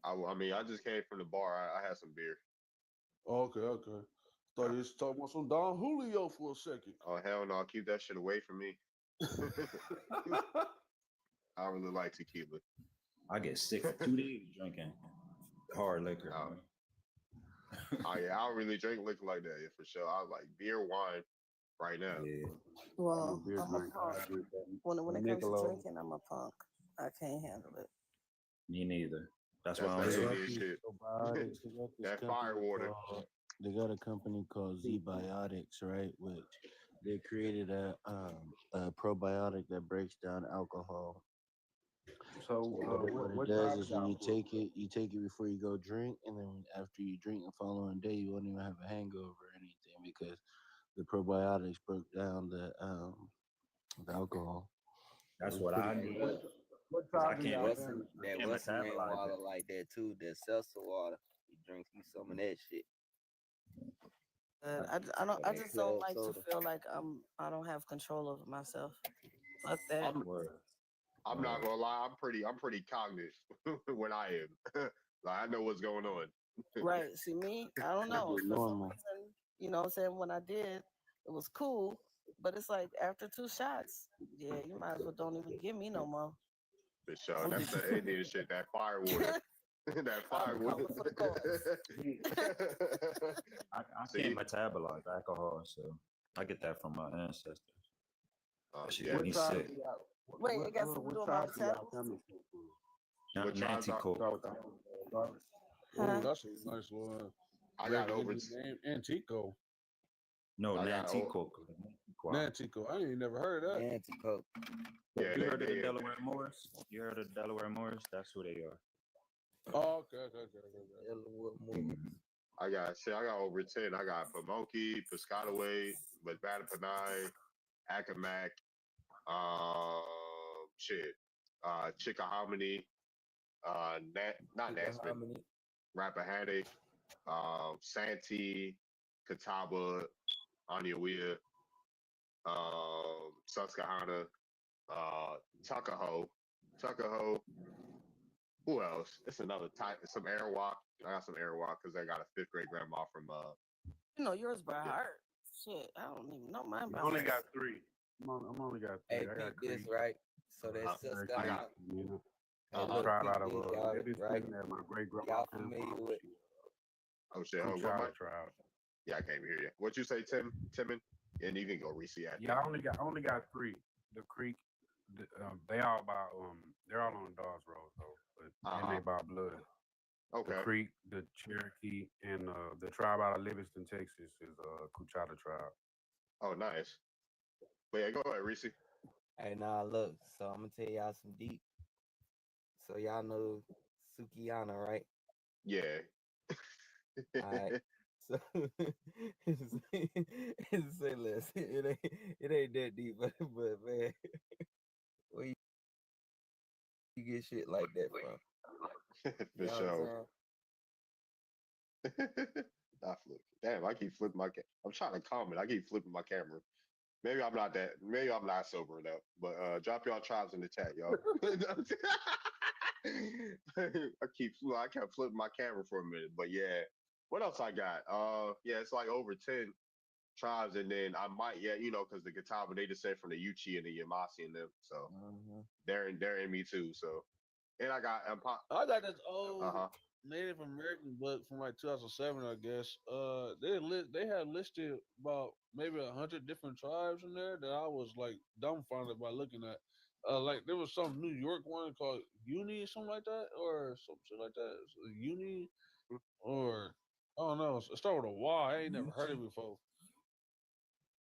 I mean, I just came from the bar. I had some beer. Okay. Thought you was talking about some Don Julio for a second. Oh hell no! Keep that shit away from me. I really like tequila. I get sick for 2 days drinking hard liquor. Oh yeah, I don't really drink liquor like that. Yeah, for sure. I like beer, wine, right now. Yeah. Well, beer I'm a drinker. punk. I drink that. When it comes to Michelob. drinking, I'm a punk. I can't handle it. Me neither. That's That's why I'm that here. Indian shit. Probiotics, they got this That company fire water. They got a company called Z-Biotics, right? Which they created a probiotic that breaks down alcohol. So What it does is when you take it before you go drink, and then after you drink the following day, you won't even have a hangover or anything because the probiotics broke down the alcohol. That's what I need. What 'Cause I tribe do can't y'all listen. family? That can't what's name metabolize water it. like that too. That seltzer water. You drink you some of that shit. I just don't like to feel like I don't have control over myself. Fuck that. I'm not gonna lie. I'm pretty cognizant when I am. Like I know what's going on. Right. See me, I don't know. Be For some normal. reason, you know what I'm saying? When I did, it was cool. But it's like after 2 shots, yeah, you might as well don't even give me no more. For sure. That's the Indian shit. That fire water. That fire I'm water. coming for the cause. I See? can't metabolize alcohol, so I get that from my ancestors. That shit Yeah. get me tribe sick. do y'all- Wait, it got something to do with my tribe do y'all metabolism? family come from? What tribes Nancy are- Coke. Oh, Huh? that's a nice little I got over. name, Antico. No, I got Nancy old- Coke. Nantico. I ain't never heard of that. Anticoke. Yeah, You heard of the they- Delaware Moors? You heard of Delaware Moors? That's who they are. Oh, okay. I got over 10. I got Pamunkey, Piscataway, Nevada Panay, Accomack, Chickahominy, not Nassman, Rappahannock, Santee, Catawba, Oniondaga, Susquehanna, Tuckahoe. Who else? It's another type. Some Arawak. I got some Arawak because I got a fifth grade grandma from You know yours by yeah. heart. Shit, I don't even know mine by I only heart. got 3. I'm only got 3. Hey, I got peep this, Creek, right? So that Cherokee, I got Susquehanna. you know. Hey, uh-huh. look, Tribe peep out of this, y'all, they be right? speaking at my great grandma Y'all camp familiar farm. with? Oh shit. Oh, what Kuchata Mike? tribe. Yeah, I can't even hear you. What you say, Timon? And you can go Reese after. Yeah, I only got 3. The Creek, they all by they're all on Dawes Road though, but and they by blood. The Okay. Creek, the Cherokee, and the tribe out of Livingston, Texas is Kuchata tribe. Oh, nice. But yeah, go ahead, Reese. Hey, nah, look. So I'm gonna tell y'all some deep. So y'all know Sukiana, right? Yeah. All right. So say less. It ain't that deep, but man, where you get shit like that from? For You know what I'm sure. saying? I flip. Damn, I keep flipping my I'm trying to comment. I keep flipping my camera. Maybe I'm not sober enough. But drop y'all tribes in the chat, y'all. I kept flipping my camera for a minute. But yeah. What else I got? Yeah, it's like over 10 tribes, and then I might, yeah, because the Catawba, they descend from the Yuchi and the Yamasi and them. So they're in me too. So and I got I got this old uh-huh. Native American book from like 2007, I guess. They had listed about maybe 100 different tribes in there that I was like dumbfounded by looking at. Like there was some New York one called Uni or something like that, or some shit like that. Uni, or I don't know. It started with a Y. I ain't never heard it before.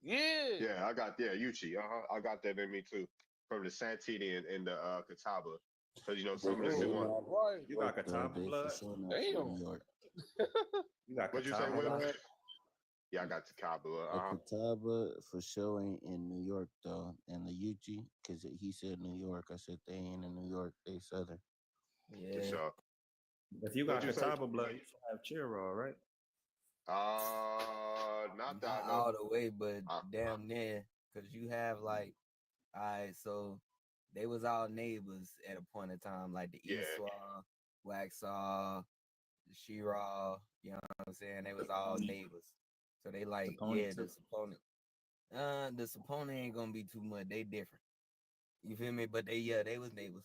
Yeah. Yeah, I got Yuchi. I got that in me too. From the Santini and the Catawba. Because some of the They Siouan. not Right. You got York, though. Catawba They for blood? sure not from Damn. New York. You got What'd you say, Catawba Will? blood? Yeah, I got Catawba. The Catawba for sure ain't in New York though, and the Yuchi, because he said New York. I said they ain't in New York. They Southern. For Yeah. sure. If you got What'd you say? Catawba blood, you should have Chiro, right? Not that. Not No. all the way, but damn near. Cause you have like, all right, so they was all neighbors at a point in time, like the Yeah. Esau, Waxhaw, the Shiraw. You know what I'm saying? They was all neighbors. So they like, Saponi yeah, too. the Saponi ain't gonna be too much. They different. You feel me? But they was neighbors.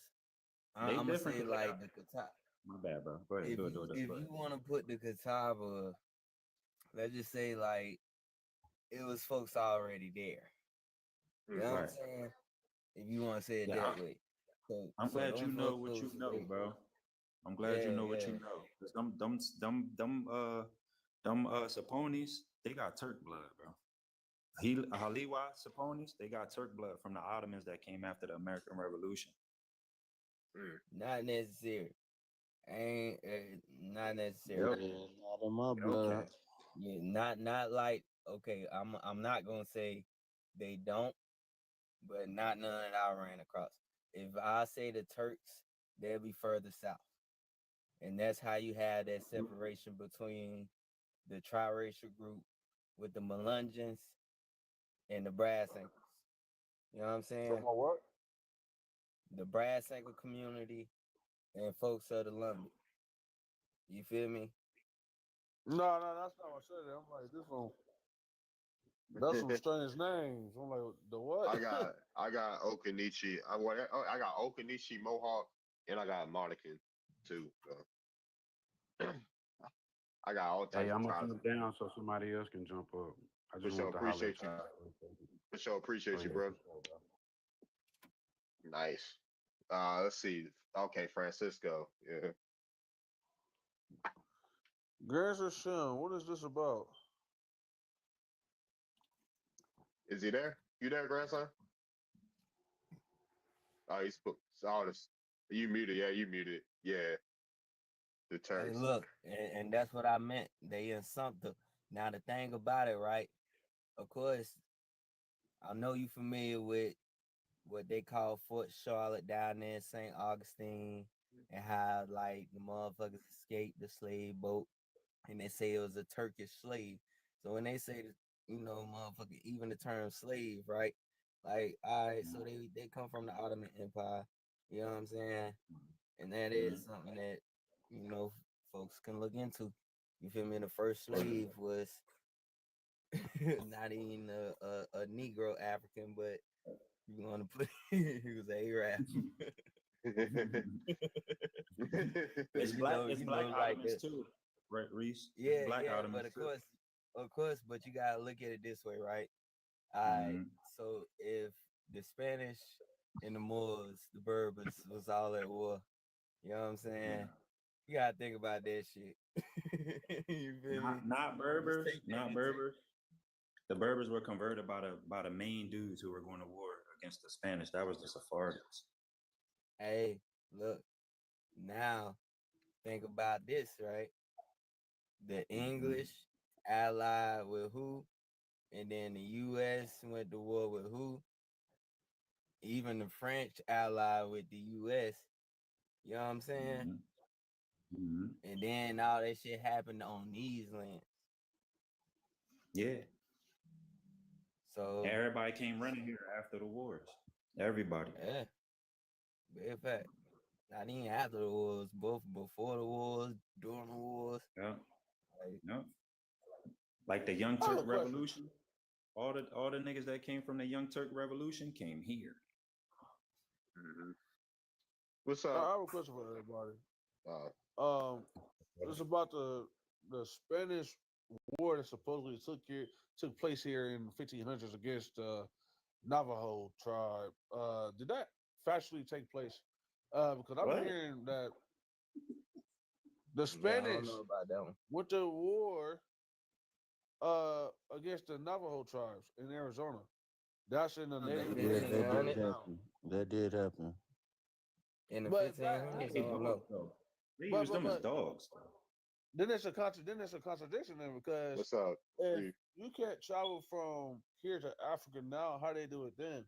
They I'm gonna different say 'cause they like got- the Catawba. My bad, bro. Go ahead, If do it. you want to put the Catawba, let's just say like it was folks already there. You know what I'm Right. saying? If you want to say it Yeah, that way. So, I'm glad you them know folks, what you know, they- bro. I'm glad you yeah, know what yeah. you know. 'Cause them Saponis, they got Turk blood, bro. Haliwa Saponis, they got Turk blood from the Ottomans that came after the American Revolution. Not necessary. Ain't not necessary. Yep. Yeah, Not in my blood. Okay. yeah, not like okay. I'm not gonna say they don't, but not none that I ran across. If I say the Turks, they'll be further south, and that's how you have that separation between the triracial group with the Melungeons and the Brass Ankles. You know what I'm saying? What? The Brass Ankle community and folks of the Lumbee. You feel me? No, that's not what I said. I'm like, this one. That's some strange names. I'm like, the what? I got Okanichi. I got Okanichi Mohawk, and I got Monacan too. So. I got all types Hey, of I'm gonna tribes. jump down so somebody else can jump up. I For just sure, want to holler appreciate at you. y'all. For sure, appreciate Oh, you, yeah, bro. for sure, bro. Nice. Let's see. Okay, Francisco. Yeah. Grandson Shun, what is this about? Is he there? You there, grandson? Oh, he's put all this. You muted. Yeah, you muted. Yeah. The Hey, Turks. look, and that's what I meant. They in something. Now the thing about it, right? Of course, I know you familiar with what they call Fort Charlotte down there in St. Augustine, and how like the motherfuckers escaped the slave boat. and they say it was a Turkish slave. So when they say, motherfucker, even the term slave, right? Like, all right, so they come from the Ottoman Empire. You know what I'm saying? And that is something that folks can look into. You feel me? The first slave was not even a Negro African, but you want to put he was a Arab. It's black like Ottomans too, right, Reese? It's Yeah, black yeah, Ottomans but too. of course, but you gotta look at it this way, right? So if the Spanish and the Moors, the Berbers was all at war, you know what I'm saying? You gotta think about that shit. You feel me? Not Just Berbers, take that not into- Berbers. The Berbers were converted by the main dudes who were going to war against the Spanish. That was the Sephardics. Hey, look, now think about this, right? The English allied with who? And then the US went to war with who? Even the French allied with the US. You know what I'm saying? And then all that shit happened on these lands. Yeah. So Everybody came running here after the wars. Everybody. yeah, big fact. Not even after the wars, both before the wars, during the wars. Yeah. Like, Yeah. Like the Young I have a Turk question. Revolution. All the niggas that came from the Young Turk Revolution came here. What's I up? have a question for everybody. It's about the Spanish war that supposedly took place here in the 1500s against the Navajo tribe. Did that factually take place? Because I'm What? hearing that the yeah, I Spanish don't know about that one. went to war against the Navajo tribes in Arizona. That's in the Native Yeah, that American did 1500s? happen. That did happen. In the But that 1500s, I They don't know. dogs, though. They But use them as but dogs. then it's a contradiction then because What's up? if Free. you can't travel from here to Africa now, how they do it then?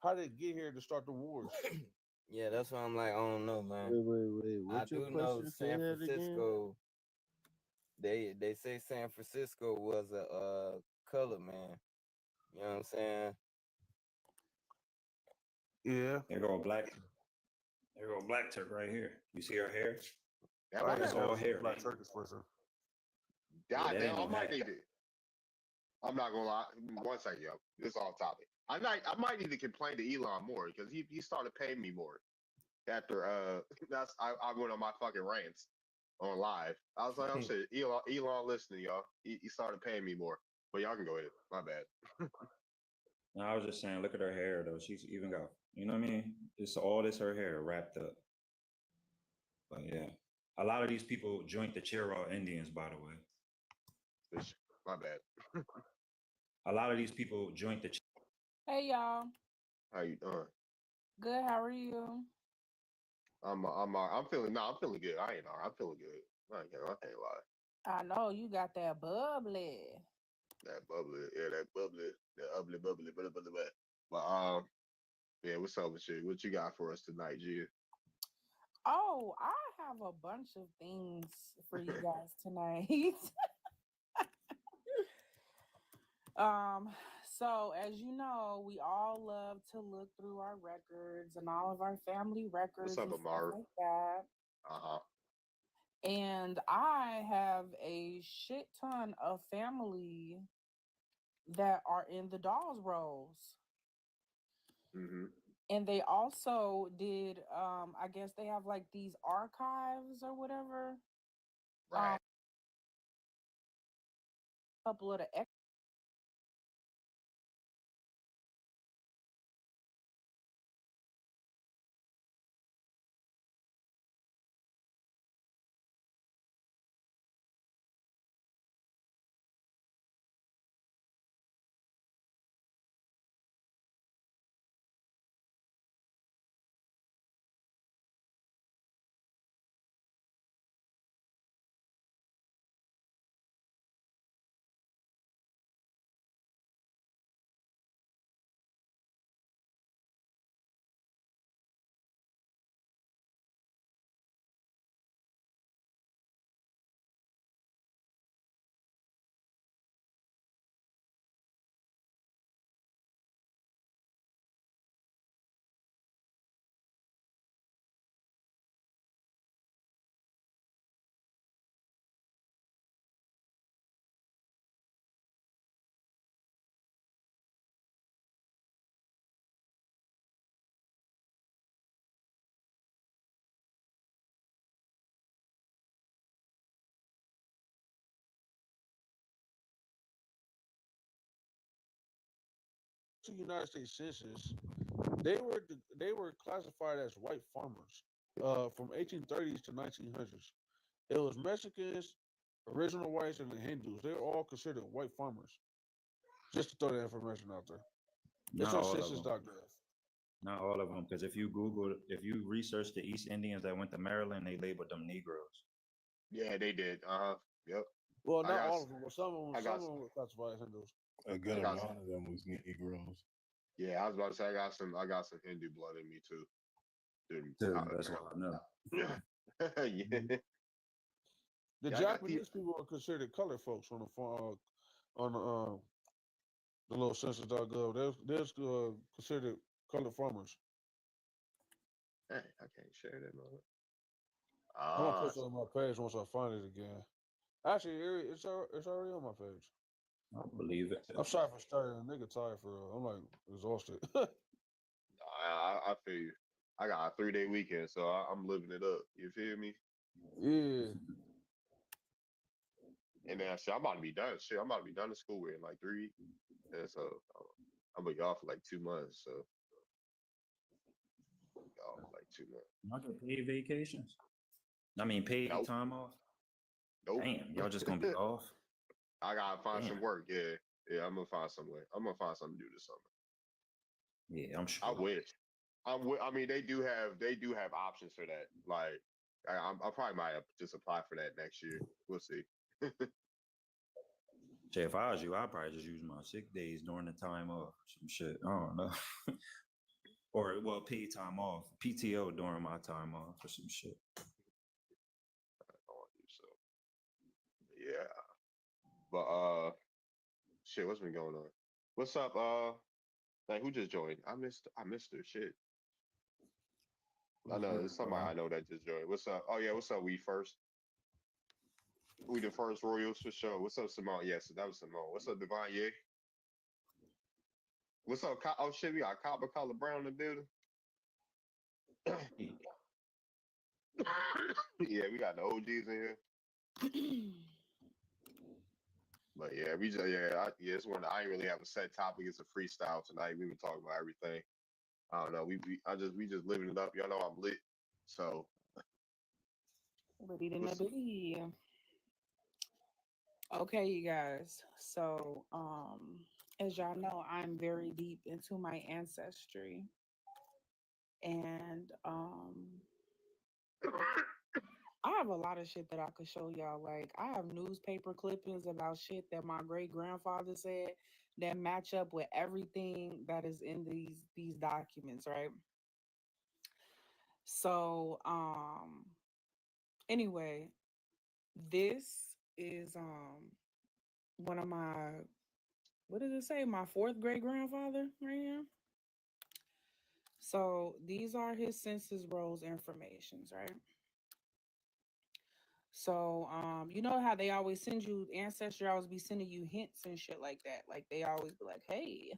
How they get here to start the wars? Yeah, that's why I'm like, I don't know, man. Wait. I What's your do know question? Say San that again. Francisco. They say San Francisco was a color man. You know what I'm saying? Yeah. There go a black. There go a black Turk right here. You see her hair? That I might That's ain't not. all never seen a hair. black Turkish person. God that damn, ain't I no might hat. need it. I'm not gonna lie. One second, yo. This is off topic. I might need to complain to Elon more because he started paying me more after I went on my fucking rants on live. I was like, oh shit, Elon listening, y'all. He started paying me more. But y'all can go ahead. My bad. No, I was just saying, look at her hair though. She's even got, you know what I mean? It's all this her hair wrapped up. But yeah, a lot of these people joined the Cherokee Indians, by the way. My bad. A lot of these people joined the. Hey y'all. How you doing? Good, how are you? I'm feeling good. I ain't all right. I'm feeling good. I can't lie. I know you got that bubbly. That bubbly, yeah, that bubbly, blah, blah, blah. But yeah, what's up with you? What you got for us tonight, Gia? Oh, I have a bunch of things for you guys tonight. So as you know, we all love to look through our records and all of our family records What's up, and stuff Amar? like that. Uh-huh. And I have a shit ton of family that are in the dolls roles. Mm-hmm. And they also did I guess they have like these archives or whatever. Right. A couple of the United States Census, they were classified as white farmers from 1830s to 1900s. It was Mexicans, original whites, and the Hindus. They're all considered white farmers. Just to throw that information out there. It's Not on all of them. census.gov. Not all of them, because if you research the East Indians that went to Maryland, they labeled them Negroes. Yeah, they did. Yep. Well, I not got all s- of them, but some of I them, got were classified as Hindus. A good I got amount of them was Negroes. yeah, I was about to say I got some Hindu blood in me too. Dude, Too. That's all I know. yeah. The Yeah, I got the Japanese people are considered colored folks on the on the little census.gov. They're considered colored farmers. Hey, I can't share that moment. I'm gonna Ah, post it on my page once I find it again. Actually, it's already on my page. I believe it. I'm sorry for starting. Nigga tired for real. I'm like exhausted. I feel you. I got a 3-day weekend, so I'm living it up. You feel me? Yeah. And then shit, I'm about to be done. Shit, I'm about to be done in school in like 3 weeks. And so I'm gonna be off for like 2 months. So off for like 2 months. Y'all get paid vacations? I mean, paid Nope. time off? Nope. Damn, y'all just gonna be off? I gotta find some Damn. work. Yeah. I'm gonna find some way. I'm gonna find something to do this summer. Yeah, I'm I sure. wish. I mean, they do have options for that. Like, I probably might just apply for that next year. We'll see. Shit, if I was you, I'd probably just use my sick days during the time off. Some shit. I don't know. Or well, paid time off. PTO during my time off or some shit. So, yeah. But shit, what's been going on? What's up? Like, who just joined? I missed her. Shit. I know there's somebody I know that just joined. What's up? Oh yeah, what's up? We first. We the first Royals for sure. What's up, Simone? Yes, that was Simone. What's up, Divine? Yeah. What's up? Oh shit, we got Copper Collar Brown in the building. Yeah, we got the OGs in here. But yeah, we just it's one. I ain't really have a set topic. It's a freestyle tonight. We been talking about everything. I don't know. We just living it up. Y'all know I'm lit. So Ready to be. Okay, you guys. So, as y'all know, I'm very deep into my ancestry. And I have a lot of shit that I could show y'all. Like, I have newspaper clippings about shit that my great grandfather said that match up with everything that is in these documents, right? So, anyway, this is one of my, what does it say? My fourth great grandfather right here. So these are his census rolls informations, right? So you know how they always send you ancestry, always be sending you hints and shit like that. Like they always be like, hey,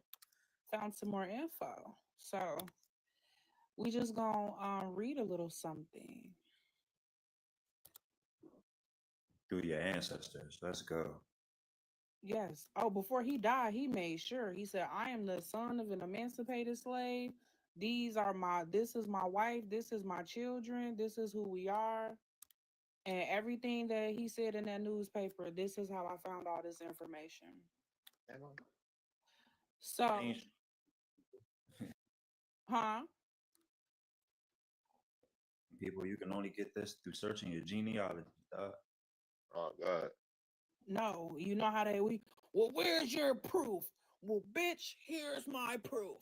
found some more info. So we just gonna read a little something. Through your ancestors. Let's go. Yes. Oh, before he died, he made sure. He said, I am the son of an emancipated slave. This is my wife. This is my children. This is who we are. And everything that he said in that newspaper, this is how I found all this information. So, huh? People, you can only get this through searching your genealogy. Oh God. No, you know how well, where's your proof? Well, bitch, here's my proof.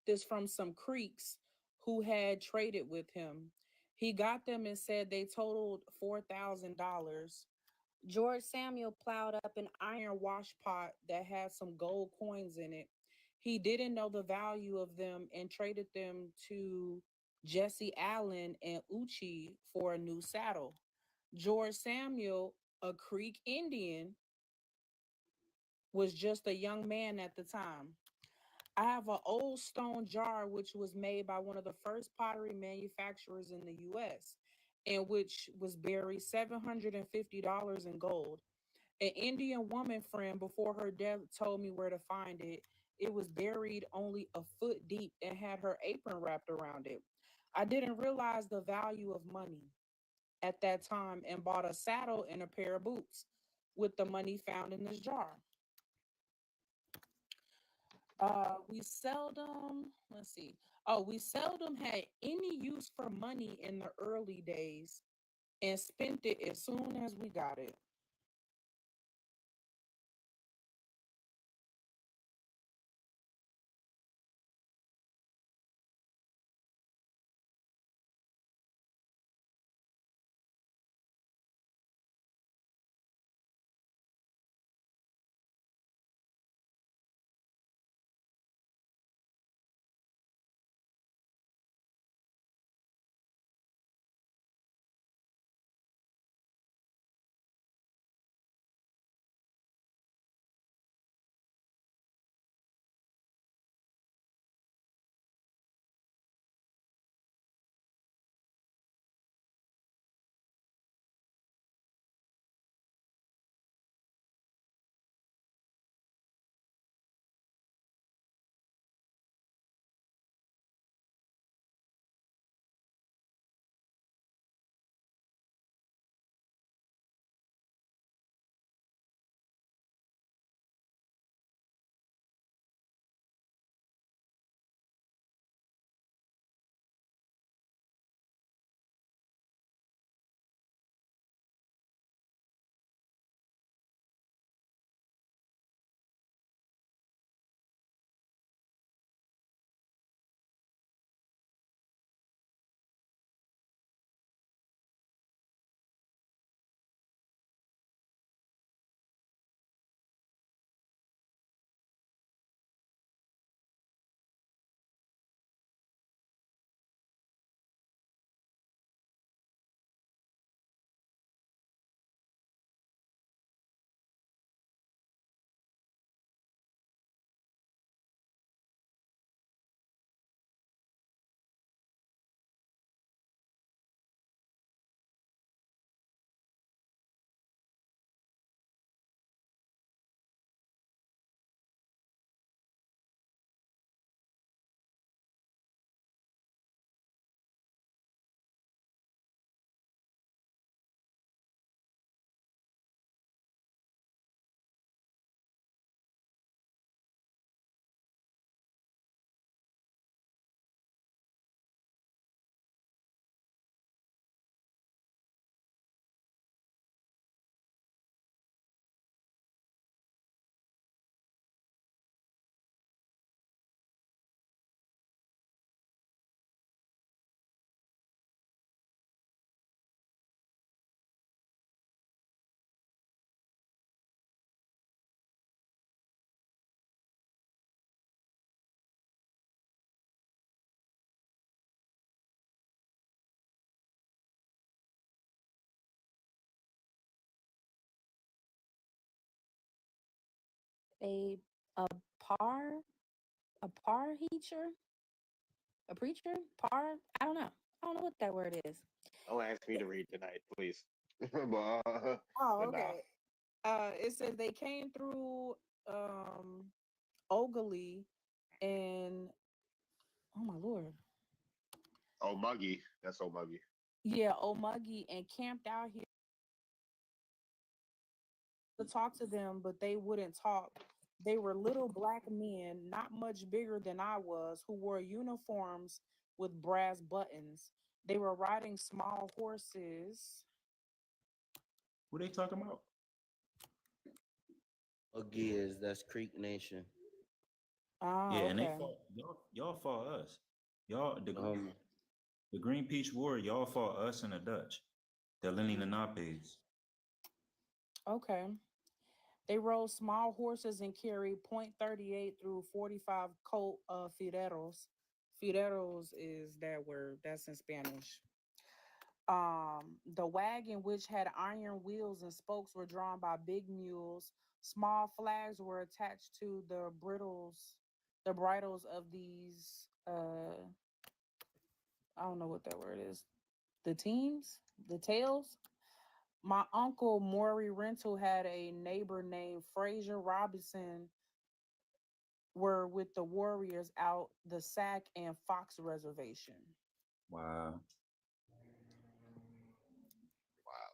This from some Creeks who had traded with him. He got them and said they totaled $4,000. George Samuel plowed up an iron wash pot that had some gold coins in it. He didn't know the value of them and traded them to Jesse Allen and Uchi for a new saddle. George Samuel, a Creek Indian, was just a young man at the time. I have an old stone jar which was made by one of the first pottery manufacturers in the US and which was buried $750 in gold. An Indian woman friend before her death told me where to find it. It was buried only a foot deep and had her apron wrapped around it. I didn't realize the value of money at that time and bought a saddle and a pair of boots with the money found in this jar. We seldom, let's see. Oh, we seldom had any use for money in the early days and spent it as soon as we got it. A a par a parheacher, a preacher, par. I don't know. I don't know what that word is. Don't ask me to read tonight, please. Oh, But nah. okay. It says they came through um Ogley and oh my lord, Oh, Muggy. That's so Muggy. yeah, Omuggy and camped out here to talk to them, but they wouldn't talk. They were little black men, not much bigger than I was, who wore uniforms with brass buttons. They were riding small horses. Who they talking about? Again, that's Creek Nation. Ah, Yeah, and they okay. fought y'all fought us. Y'all Um, the Green Peach War, y'all fought us and the Dutch. The Lenni Lenapes. Okay. They rode small horses and carried .38 through 45 Colt Fideros. Fideros is that word. That's in Spanish. The wagon, which had iron wheels and spokes, were drawn by big mules. Small flags were attached to the bridles of these. I don't know what that word is. The teams, the tails. My uncle Maury Rental had a neighbor named Fraser Robinson were with the warriors out the Sac and Fox Reservation. Wow. Wow.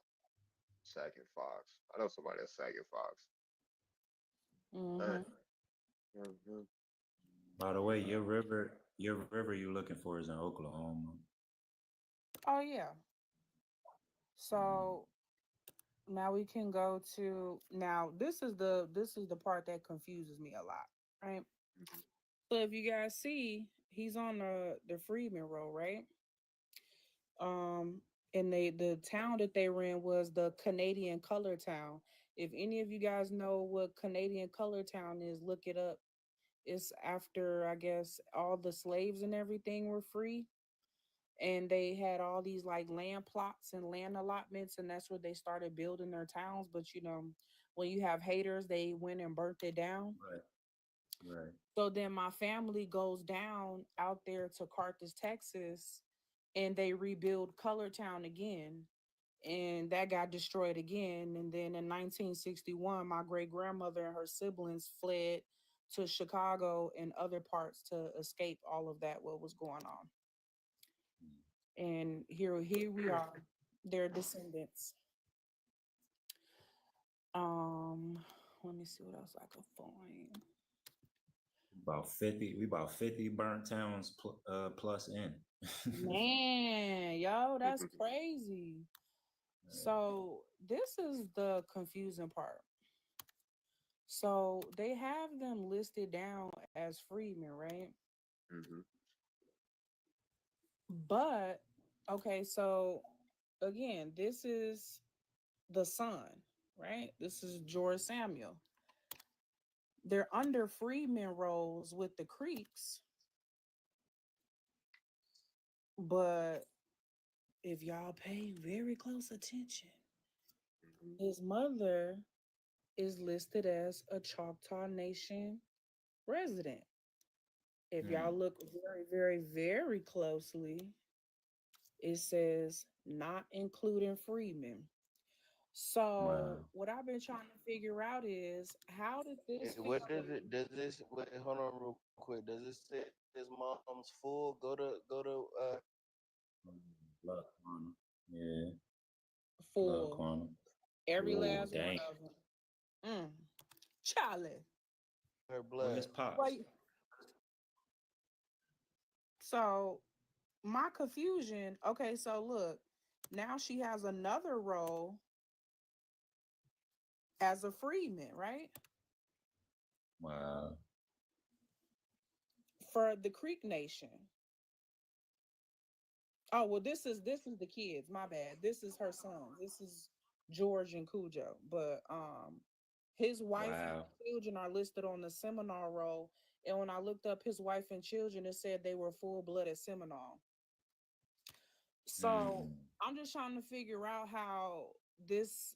Second Fox. I know somebody that's Second Fox. Mm-hmm. Mm-hmm. By the way, your river you looking for is in Oklahoma. Oh yeah. So now we can go to now this is the part that confuses me a lot, right? So if you guys see, he's on the Freedman Road, right? And the town that they were in was the Canadian Color Town. If any of you guys know what Canadian Color Town is, look it up. It's after, I guess, all the slaves and everything were free, and they had all these like land plots and land allotments, and that's where they started building their towns. But you know, when you have haters, they went and burnt it down. Right. So then my family goes down out there to Carthage, Texas, and they rebuild Colortown again. And that got destroyed again. And then in 1961, my great grandmother and her siblings fled to Chicago and other parts to escape all of that, what was going on. And here we are, their descendants. Let me see what else I could find. We about 50 burnt towns plus in. Man, yo, that's crazy. So this is the confusing part. So they have them listed down as freedmen, right? Mm-hmm. But okay, so again, this is the son, right? This is George Samuel. They're under freedmen rolls with the Creeks. But if y'all pay very close attention, his mother is listed as a Choctaw Nation resident. If y'all look very, very, very closely, it says not including freedmen. So what I've been trying to figure out is how did this What does it? Does this? Wait, hold on, real quick. Does it say his mom's full? Go to. Blood quantum. Yeah. full? Blood quantum. Every Ooh, last dang. one of them. Charlie. Her blood. Where's Pops? Wait. So my confusion. Okay, so look, now she has another role as a freedman, right? Wow. For the Creek Nation. Oh well, this is the kids. My bad. This is her sons. This is George and Cujo. But his wife and children are listed on the Seminole roll. And when I looked up his wife and children, it said they were full-blooded Seminole. So I'm just trying to figure out how this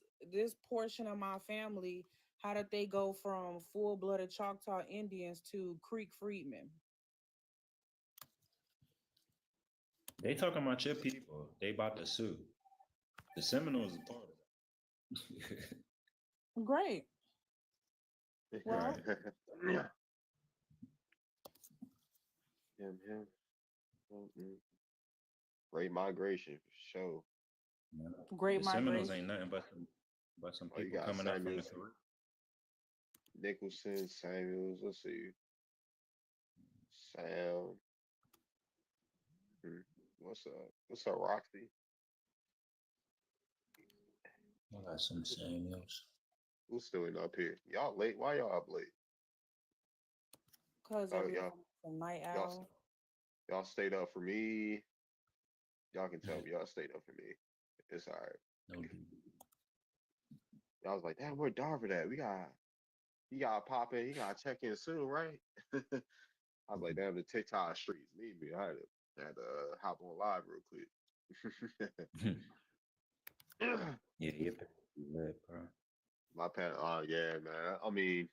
portion of my family, how did they go from full-blooded Choctaw Indians to Creek freedmen? They talking about your people. They about to sue. The Seminoles are part of it. Great. Well, Great migration for sure. Great the Seminoles migration. ain't nothing but some You people got coming up from the Samuels, Nicholson, Samuels. Let's see. Sam. What's up? What's up, Roxy? I got some Samuels. Who's still in up here? Y'all late? Why y'all up late? Because y'all, from night y'all, owl. y'all stayed up for me. Y'all can tell me y'all stayed up for me. It's all right. No. Y'all was like, damn, where Darvin at? We got he gotta pop in. He gotta check in soon, right? I'm like, damn, the TikTok streets need me. I had to hop on live real quick. Yeah, you lit, bro. My pen, yeah, man. I mean,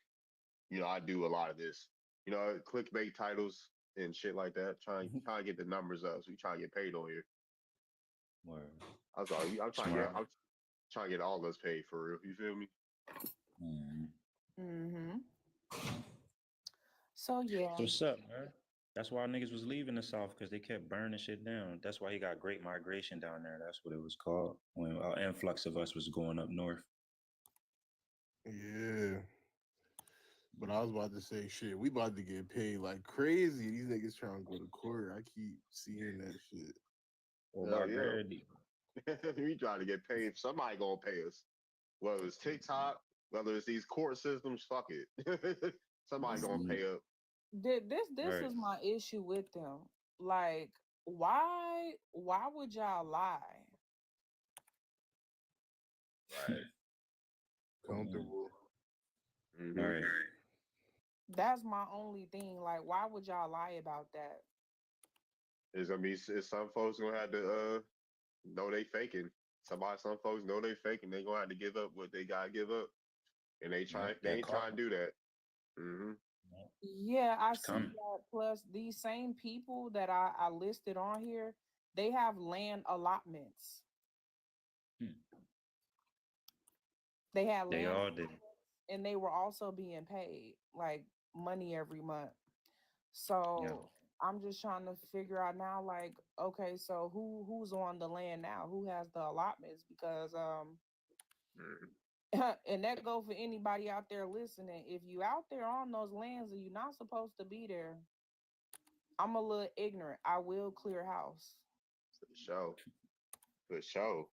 I do a lot of this. Clickbait titles and shit like that. Trying to get the numbers up, so we trying to get paid on here. Word. I'm sorry, Smart. I'm trying to get all of us paid for real. You feel me? Mm-hmm. So yeah. So what's up, man? That's why niggas was leaving the South because they kept burning shit down. That's why he got great migration down there. That's what it was called when an influx of us was going up north. Yeah. But I was about to say, shit, we about to get paid like crazy. These niggas trying to go to court. I keep seeing that shit. Hell yeah. We trying to get paid. Somebody gonna pay us. Whether it's TikTok, whether it's these court systems, fuck it. Somebody gonna pay up. This Right. is my issue with them. Like, why would y'all lie? Right. Comfortable. Mhm. Right. That's my only thing. Like, why would y'all lie about that? It's gonna be some folks gonna have to know they faking. Some folks know they faking. They gonna have to give up what they gotta give up, and they ain't trying to do that. Mm-hmm. Yeah, I see coming. that. Plus, these same people that I listed on here, they have land allotments. They had They land all did. and they were also being paid like money every month. So I'm just trying to figure out now, like, okay, so who's on the land now? Who has the allotments? Because and that go for anybody out there listening. If you out there on those lands and you're not supposed to be there, I'm a little ignorant. I will clear house. For sure.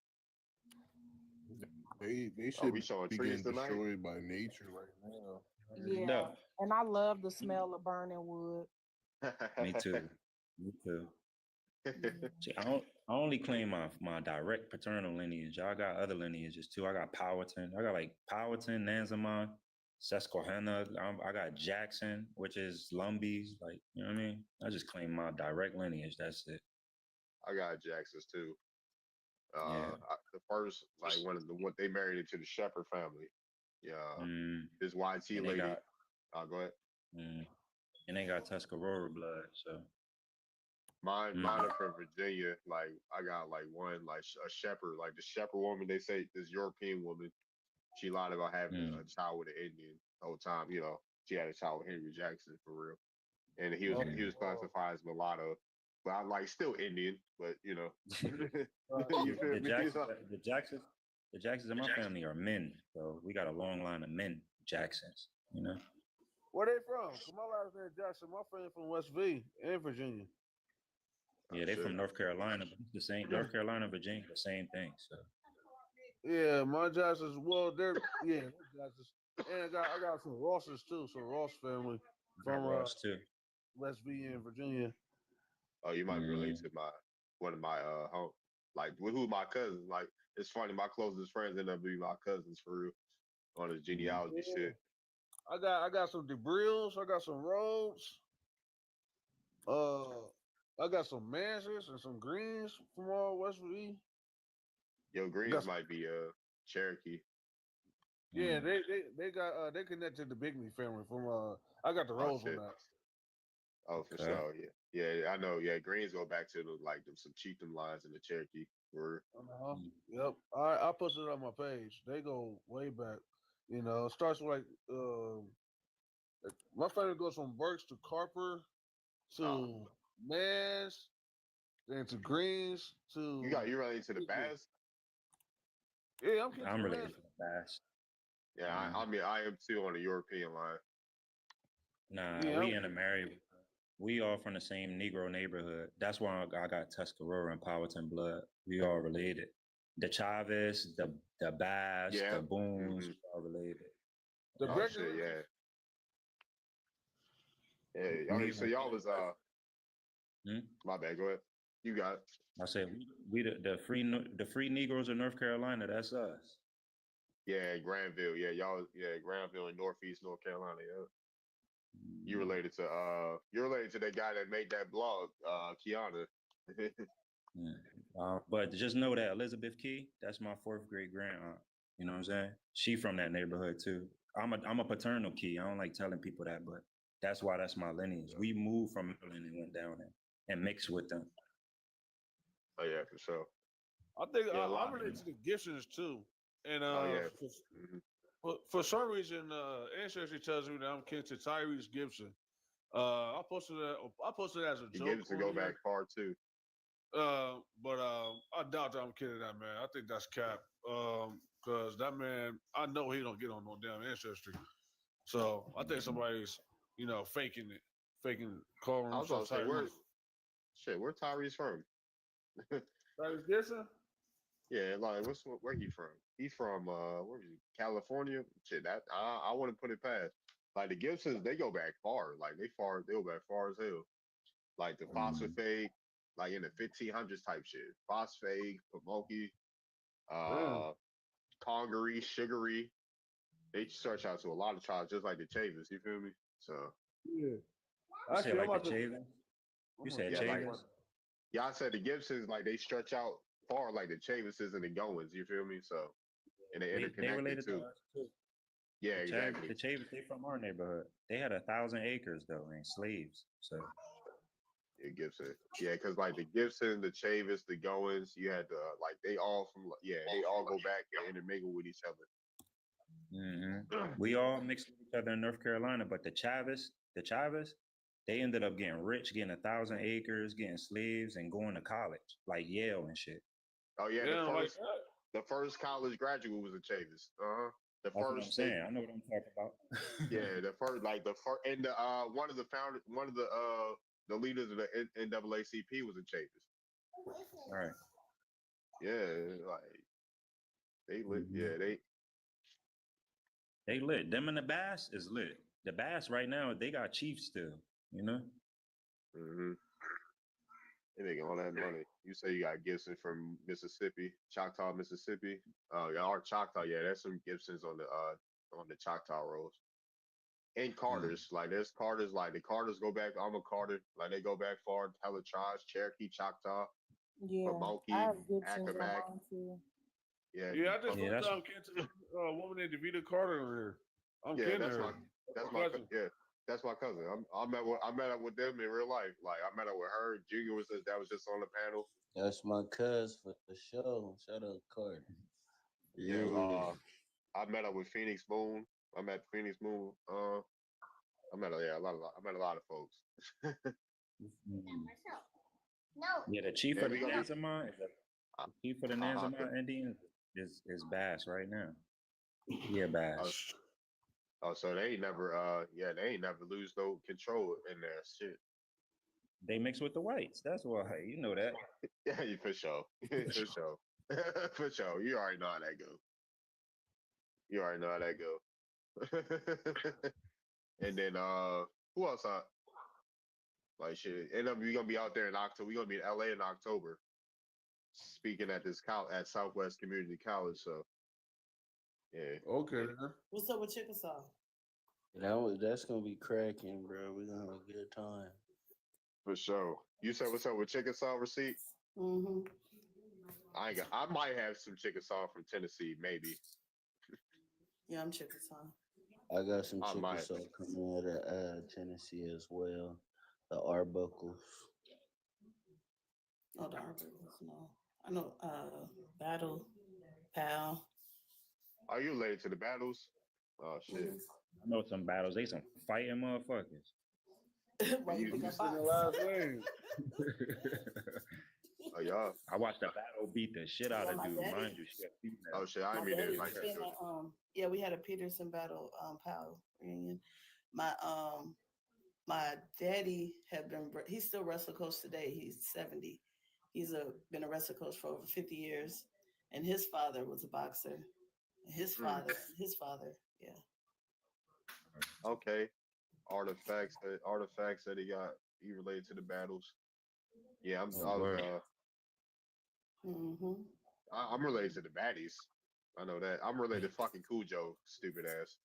They Are we should showing be trees getting tonight? destroyed by nature right now. Yeah, No. and I love the smell of burning wood. Me too. Me too. See, I only claim my direct paternal lineage. I got other lineages too. I got Powhatan. I got like Powhatan, Nansemond, Susquehanna. I got Jackson, which is Lumbees. Like, you know what I mean? I just claim my direct lineage. That's it. I got Jacksons too. Yeah. The first, like when they married into the Shepherd family. Yeah. This YT And they lady. got- Go ahead. And they got Tuscarora blood. So Mine are from Virginia. Like I got like one, like a shepherd, like the shepherd woman. They say this European woman. She lied about having a child with an Indian the whole time. She had a child with Henry Jackson for real, and he was classified as mulatto, but I like still Indian. But you feel the me? Jacksons in my family are men. So we got a long line of men Jacksons. You know. Where they from? My last name Jackson. My friend from West V in Virginia. Yeah, they from North Carolina, but it's the same. North Carolina, Virginia, the same thing. So Yeah, my Jacksons. Well, they're Jacksons. And I got some Rosses too. So Ross family from Ross too. West V in Virginia. Oh, you might relate to one of my home, like who my cousins. Like it's funny, my closest friends end up being my cousins for real on the genealogy shit. I got some DeBrills. I got some Rhodes. I got some Mansers and some Greens from all West V. Yo, Greens might be Cherokee. Yeah, they got they connected to Bigby family from I got the Rose on that. Oh, for sure. Yeah, I know. Yeah, Greens go back to some chieftain lines in the Cherokee. Yep. I posted it on my page. They go way back. It starts with like my family goes from Burks to Carper to Mans, then to Greens to you related to the Bass? Yeah, I'm related to the Bass. Yeah, I mean I am too on the European line. Nah, we intermarried. We all from the same Negro neighborhood. That's why I got Tuscarora and Powhatan blood. We all related. The Chavez, the Bass, the Boones, all related. The shit, yeah. So y'all was my bad. Go ahead. You got it. I said we the free Negroes of North Carolina. That's us. Yeah, Granville. Yeah, y'all. Yeah, Granville in Northeast North Carolina. Yeah. You're related to that guy that made that blog, Kiana. Yeah. But just know that Elizabeth Key, that's my fourth grade grand aunt. You know what I'm saying? She from that neighborhood too. I'm a paternal Key. I don't like telling people that, but that's why that's my lineage. We moved from Maryland and went down there and mixed with them. Oh yeah, for sure. I think Yeah, a I'm lot. related to the Gibsons too, and Oh yeah. Mhm. for some reason, ancestry tells me that I'm kin to Tyrese Gibson. I posted that. I posted that as a He joke gave us to on go here. back far too. But I doubt that I'm kidding that man. I think that's cap. Cause that man, I know he don't get on no damn ancestry. So I think somebody's, faking calling I was himself about to say, Tyrese. where Tyrese from? Tyrese Gibson? Yeah, like where he from? He from where is he? California? Shit, that I wouldn't put it past. Like the Gibsons, they go back far. Like they go back far as hell. Like the phosphate, like in the 1500s type shit. Phosphate, Pamunkey, Damn. Congaree, Sugary. They search out to a lot of tribes, just like the Chavas. You feel me? So Yeah. You said Actually, I'm like about the to. Chavins? You said yeah, like Chavins? yeah, I said the Gibsons, like they stretch out far, like the Chavises and the Goins. You feel me? So and they They interconnected related to too. us too. Yeah, exactly. The Chavins, they from our neighborhood. They had 1,000 acres though and slaves. So Yeah, Gibson. Yeah, because like the Gibson, the Chavis, the Goins, you had the like they all they all go back and intermingle with each other. we all mixed with each other in North Carolina, but the Chavez, they ended up getting rich, getting 1,000 acres, getting slaves, and going to college, like Yale and shit. Oh yeah, Yeah, like the first college graduate was a Chavis. The That's what I'm first saying. I know what I'm talking about. yeah, the first and the one of the founders, one of the leaders of the NAACP was a Chavis. All right. Yeah, like they lit. Yeah, They lit. Them and the Bass is lit. The Bass right now, they got Chiefs still, you know? They making all that money. You say you got Gibson from Mississippi, Choctaw, Mississippi. Yeah, our Choctaw. Yeah, there's some Gibsons on the Choctaw Rolls. And Carters, like there's Carters, like the Carters go back. I'm a Carter, like they go back far. Hella tribes, Cherokee, Choctaw, Yeah, I Pamunkey, have Gibsons on Accomack. mine too. Yeah, I just Yeah, found out I'm kin to the woman named Davita Carter over here. I'm yeah, kin to that's her. my that's my cousin. I met up with them in real life. Like I met up with her. Junior that was just on the panel. That's my cuz for sure. Shout out Carter. Yeah, I met up with Phoenix Moon. I met Phoenix Moon. I met a lot of folks. Yeah, the chief Yeah, of the we gonna be- Nansemond, the chief of the Nansemond Indians is Bass right now. Yeah, Bass. So they ain't never they ain't never lose no control in their shit. They mix with the whites. That's why you know that. Yeah, for sure. For sure. For sure. You already know how that go. You already know how that go. And then who else like shit. And we're gonna be out there in October. We're gonna be in LA in October. Speaking at this at Southwest Community College. So yeah. Okay. What's up with Chickasaw? That's gonna be cracking, bro. We're gonna have a good time. For sure. You said what's up with Chickasaw receipt? Mm-hmm. I might have some Chickasaw from Tennessee, maybe. Yeah, I'm Chickasaw. I got some I might. Chickasaw coming out of Tennessee as well. The Arbuckles. Oh, the Arbuckles, no. I know Battle, Pal. Are you related to the battles? Oh shit. I know some battles. They some fighting motherfuckers. Why you think I said the box? last name. Oh y'all. I watched the battle beat the shit out of my dude. daddy- Mind you, she a female. Oh shit, I My ain't mean daddy to like was that. in a, yeah, we had a Peterson Battle Pal reunion. My daddy had been, he still wrestle coach today. He's 70. He's been a wrestler coach for over 50 years. And his father was a boxer. His father, yeah. Okay. Artifacts that he related to the battles. Yeah, Mm-hmm. I'm related to the baddies. I know that. I'm related to fucking Cujo, stupid ass.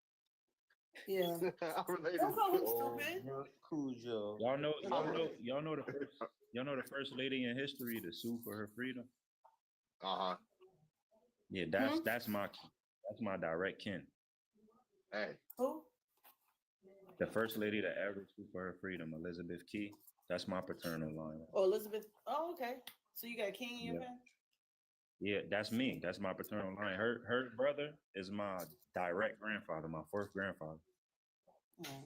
Yeah. I'm related Don't call him Oh, stupid. Cujo. Y'all know the first lady in history to sue for her freedom. Uh-huh. Yeah, that's my direct kin. Hey. Who? The first lady to ever sue for her freedom, Elizabeth Key. That's my paternal line. Oh, Elizabeth. Oh, okay. So you got King in your Yeah. family? Yeah, that's me. That's my paternal line. Her brother is my direct grandfather, my fourth grandfather. Mm.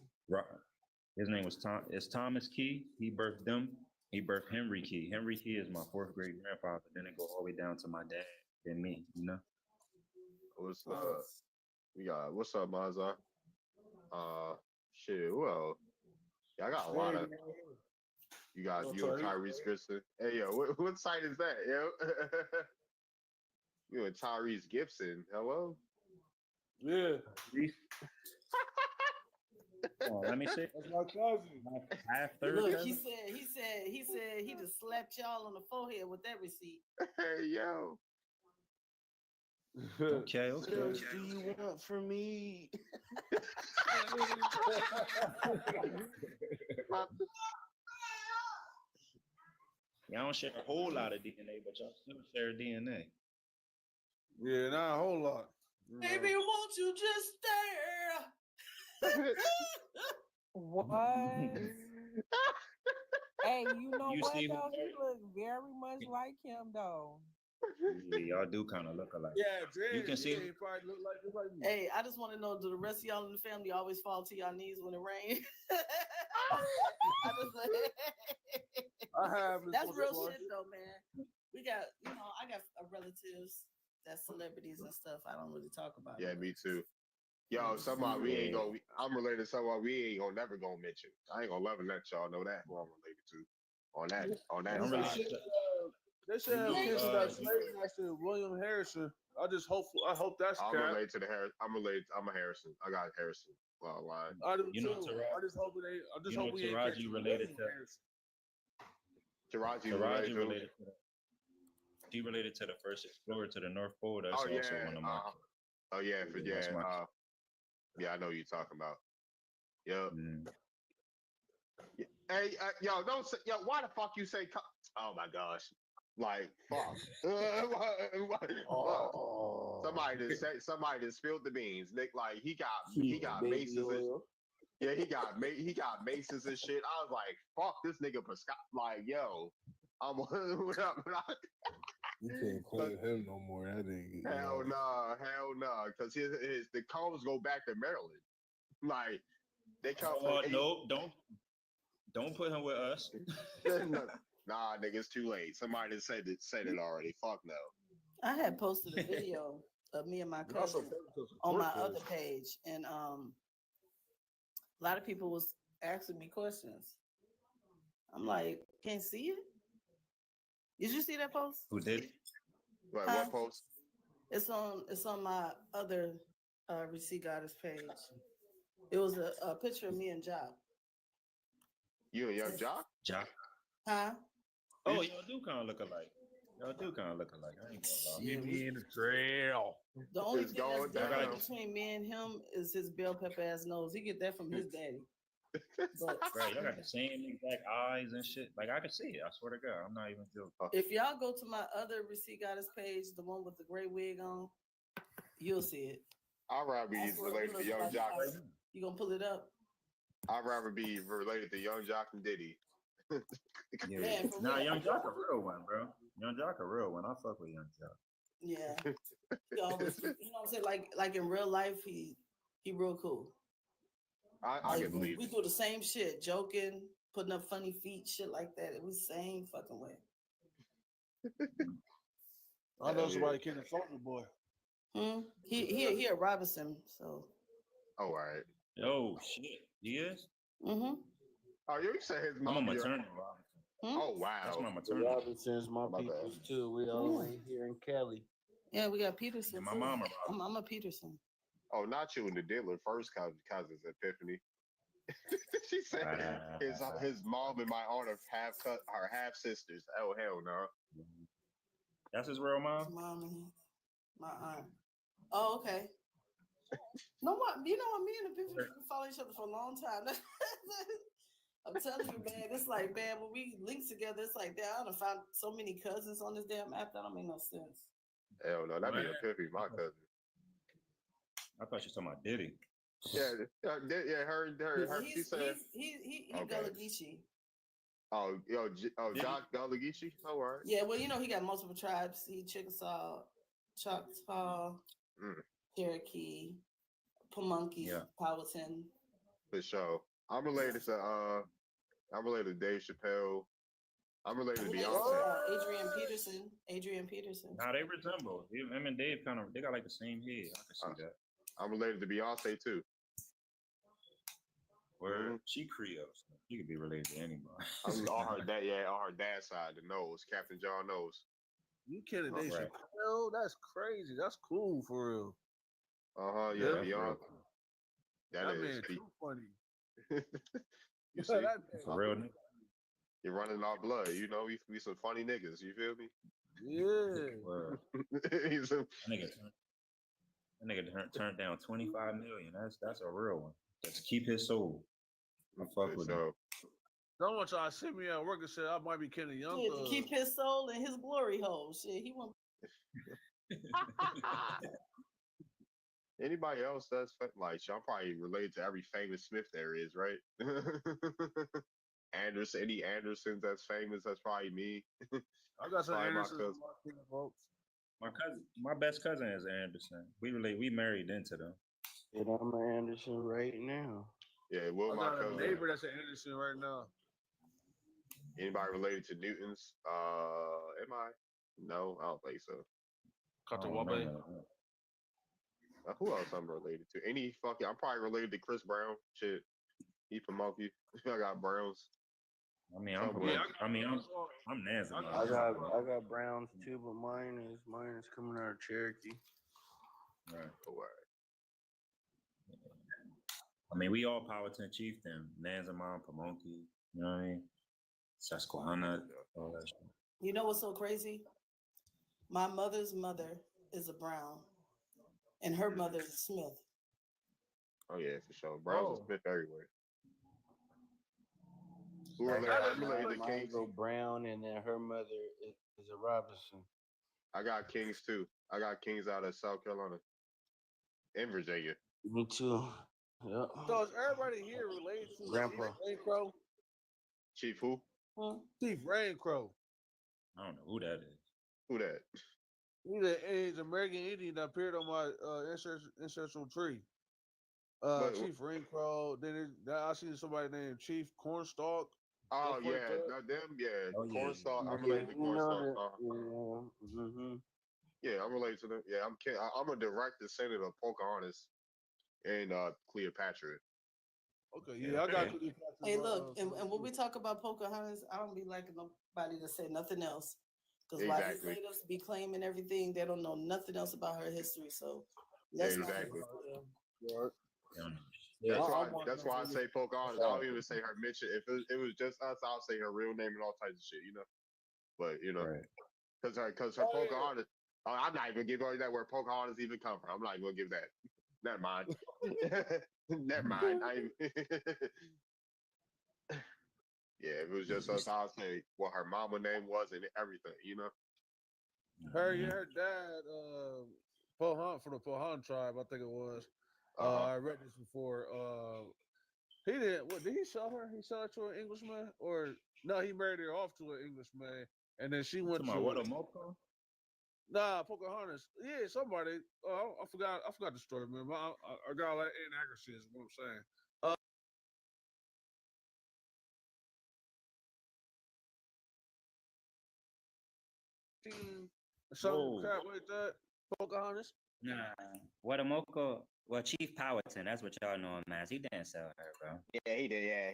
His name was Thomas Key. He birthed them. He birthed Henry Key. Henry Key is my fourth great grandfather. Then it go all the way down to my dad and me. You know. What's what's up, Mazar? Shit. Well, yeah, I got a lot of. You got you and Tyrese Gibson. Hey yo, what site is that, yo? You and Tyrese Gibson. Hello. Yeah. Oh, let me see. That's my cousin. Half third. Look, cousin? he said he just slapped y'all on the forehead with that receipt. Hey yo. Okay. What else do you want from me? Y'all don't share a whole lot of DNA, but y'all still share DNA. Yeah, not a whole lot. You know. Baby, won't you just stare? What? Hey, you know You what see who though? He married- look very much like him though. Yeah, y'all do kind of look alike. Yeah, Jay, You can see- he probably look like just like me. Hey, I just want to know, do the rest of y'all in the family always fall to y'all knees when it rains? I have. That's real shit though, man. We got, I got relatives that's celebrities and stuff. I don't really talk about. Yeah, it. me too. Yo, somebody we ain't gonna. I'm related to someone we ain't gonna never gonna mention. I ain't gonna let y'all know that who I'm related to. On that I'm side. really- They should have kids with that slave master William Harrison. I hope that's I'm cap. related to the Harris. I'm a Harrison. I got Harrison line. I do You too. know, Tara- I just hope it ain't. I just you know hope we ain't Taraji catching related William to- Harrison. Taraji Taraji related. related to she related to the first explorer to the North Pole. That's Oh also yeah. one of my. Oh yeah. That's my- Yeah, I know who you're talking about. Yep. Mm. Hey, yo, don't say, yo. Why the fuck you say? Oh my gosh. Like fuck. Oh. Somebody just spilled the beans. Nick, like he got Baby maces. And, oil. yeah, he got maces and shit. I was like, fuck this nigga Prescott. Like, yo, I'm You can't claim him no more. That nigga. hell nah, because the combs go back to Maryland. Like they come from No, don't put him with us. Nah, nigga, it's too late. Somebody said it already. Fuck no. I had posted a video of me and my cousin on my other page, and a lot of people was asking me questions. I'm like, can't see it. Did you see that post? Who did? Wait, Huh? what post? It's on my other Receipt Goddess page. It was a picture of me and Jock. You and Young Jock? Jock. Huh? Oh, y'all do kind of look alike. I ain't gonna lie. See me in the trail. The only It's thing that's going different down. between me and him is his bell pepper ass nose. He get that from his daddy. But Right, y'all got the same exact eyes and shit. Like I can see it. I swear to God, I'm not even joking. if y'all go to my other Receipt Goddess page, the one with the gray wig on, you'll see it. I'd rather be That's what it related to looks Young like. Jock. You gonna pull it up? I'd rather be related to Young Jock and Diddy. Yeah. Man, for Nah, real. Young Jock a real one, bro. Young Jock a real one. I fuck with Young Jock. Yeah. He always, you know what I'm saying? Like in real life, he real cool. I Like, can believe we it. do the same shit, joking, putting up funny feet, shit like that. It was same fucking way. I know somebody can insult the boy. He at Robinson, so. Oh, all right. Oh shit, he is. Mm-hmm. Oh, you said his I'm a mom. maternal Robinson. Oh wow. That's my The maternal. Robinsons, my My bad. peoples too. We all the way here in Cali. Yeah, we got Peterson. Yeah, my too. mama I'm a Peterson. Oh, not you and the dealer. First cousins, Epiphany. She said his mom and my aunt are half sisters. Oh hell no. That's his real His mom. mom and my aunt. Oh, okay. No, what you know what? Me and the people follow each other for a long time. I'm telling you, man. It's like, man, when we link together, it's like, damn, I done found so many cousins on this damn app. That don't make no sense. Hell no, that be a pimpy, my cousin. I thought you were talking about Diddy. Yeah, her. She said he Okay. Gullah Geechee. Oh, Doc Gullah Geechee. Oh, all right. Yeah, well, you know, he got multiple tribes. He Chickasaw, Choctaw, Cherokee, Pamunkey, Yeah. Powhatan. For sure. I'm related to Dave Chappelle. I'm related to Beyonce. Adrian Peterson. Nah, they resemble. Him and Dave they got like the same head. I can see that. I'm related to Beyonce too. Where she Creole. So you could be related to anybody. on her dad's side, the nose, Captain John Nose. You kidding? They Right. Chappelle? That's crazy. That's cool for real. Yeah, Yeah. Beyonce. That That man is. too funny. You see, That man- It's a real nigga. you're running our blood. You know, we some funny niggas. You feel me? Yeah. Word. He's a, That nigga turned down 25 million. That's a real one. Just keep his soul. I fuck with him. so, Someone tried to send me at work and said I might be Kenny Young. Yeah, to keep his soul in his glory hole. Shit, he won't. anybody else that's like, I'm probably related to every famous Smith there is, right? Any Andersons that's famous, that's probably me. I got some Probably my Andersons in cousin. my team, folks. My best cousin is Anderson. We married into them. And I'm an Anderson right now. Yeah, I Will, my got a cousin. neighbor that's an Anderson right now. Anybody related to Newtons? Am I? No, I don't think so. Cut the Oh, Wabe. man. Who else I'm related to? I'm probably related to Chris Brown. Shit. He from Monkey. I got Browns. I mean, I'm Nancy. I got Browns too, but mine is coming out of Cherokee. Right. Oh, all right. I mean, we all Powhatan chieftain. Nanzamon, Pamunkey. You know what I mean? Susquehanna. All that shit. You know what's so crazy? My mother's mother is a Brown, and her mother is a Smith. Oh yeah, for sure. Browns and Smith everywhere. Who I are got I'm related to Kings. Margot Brown, and then her mother is a Robinson. I got Kings too. I got Kings out of South Carolina and Virginia. Me too. Yep. So is everybody here related to Grandpa. Chief Rain Crow? Chief who? Chief Rain Crow. I don't know who that is. Who that? He's an American Indian that appeared on my ancestral tree. Chief Rain Crow. Then I seen somebody named Chief Cornstalk. Oh yeah, them. Yeah, Cornstalk. I'm related to Cornstalk. Yeah, I'm related to them. Yeah, I'm a direct descendant of Pocahontas and Cleopatra. Okay, yeah, I got Cleopatra. Hey, look, and when we talk about Pocahontas, I don't be liking nobody to say nothing else. Because while these natives be claiming everything, they don't know nothing else about her history. So let's not. That's why I say Pocahontas. I don't even say her mention. If it was just us, I'll say her real name and all types of shit, you know. But you know, because her Pocahontas. Oh, I'm not even giving that where Pocahontas even come from. I'm not even gonna give that. Never mind. Never mind. Yeah, if it was just us, I'll say what her mama name was and everything, you know. Her dad, Pohan from the Pohan tribe, I think it was. I read this before. He didn't. What did he sell her? He sold her to an Englishman, or no? He married her off to an Englishman, and then she went to what a Moco? Nah, Pocahontas. Yeah, somebody. I forgot the story, man. But I got all that inaccuracy is what I'm saying. Something crap like that. Pocahontas. Nah, Watamoko. Well, Chief Powhatan. That's what y'all know him as. He didn't sell her, bro. Yeah, he did. Yeah,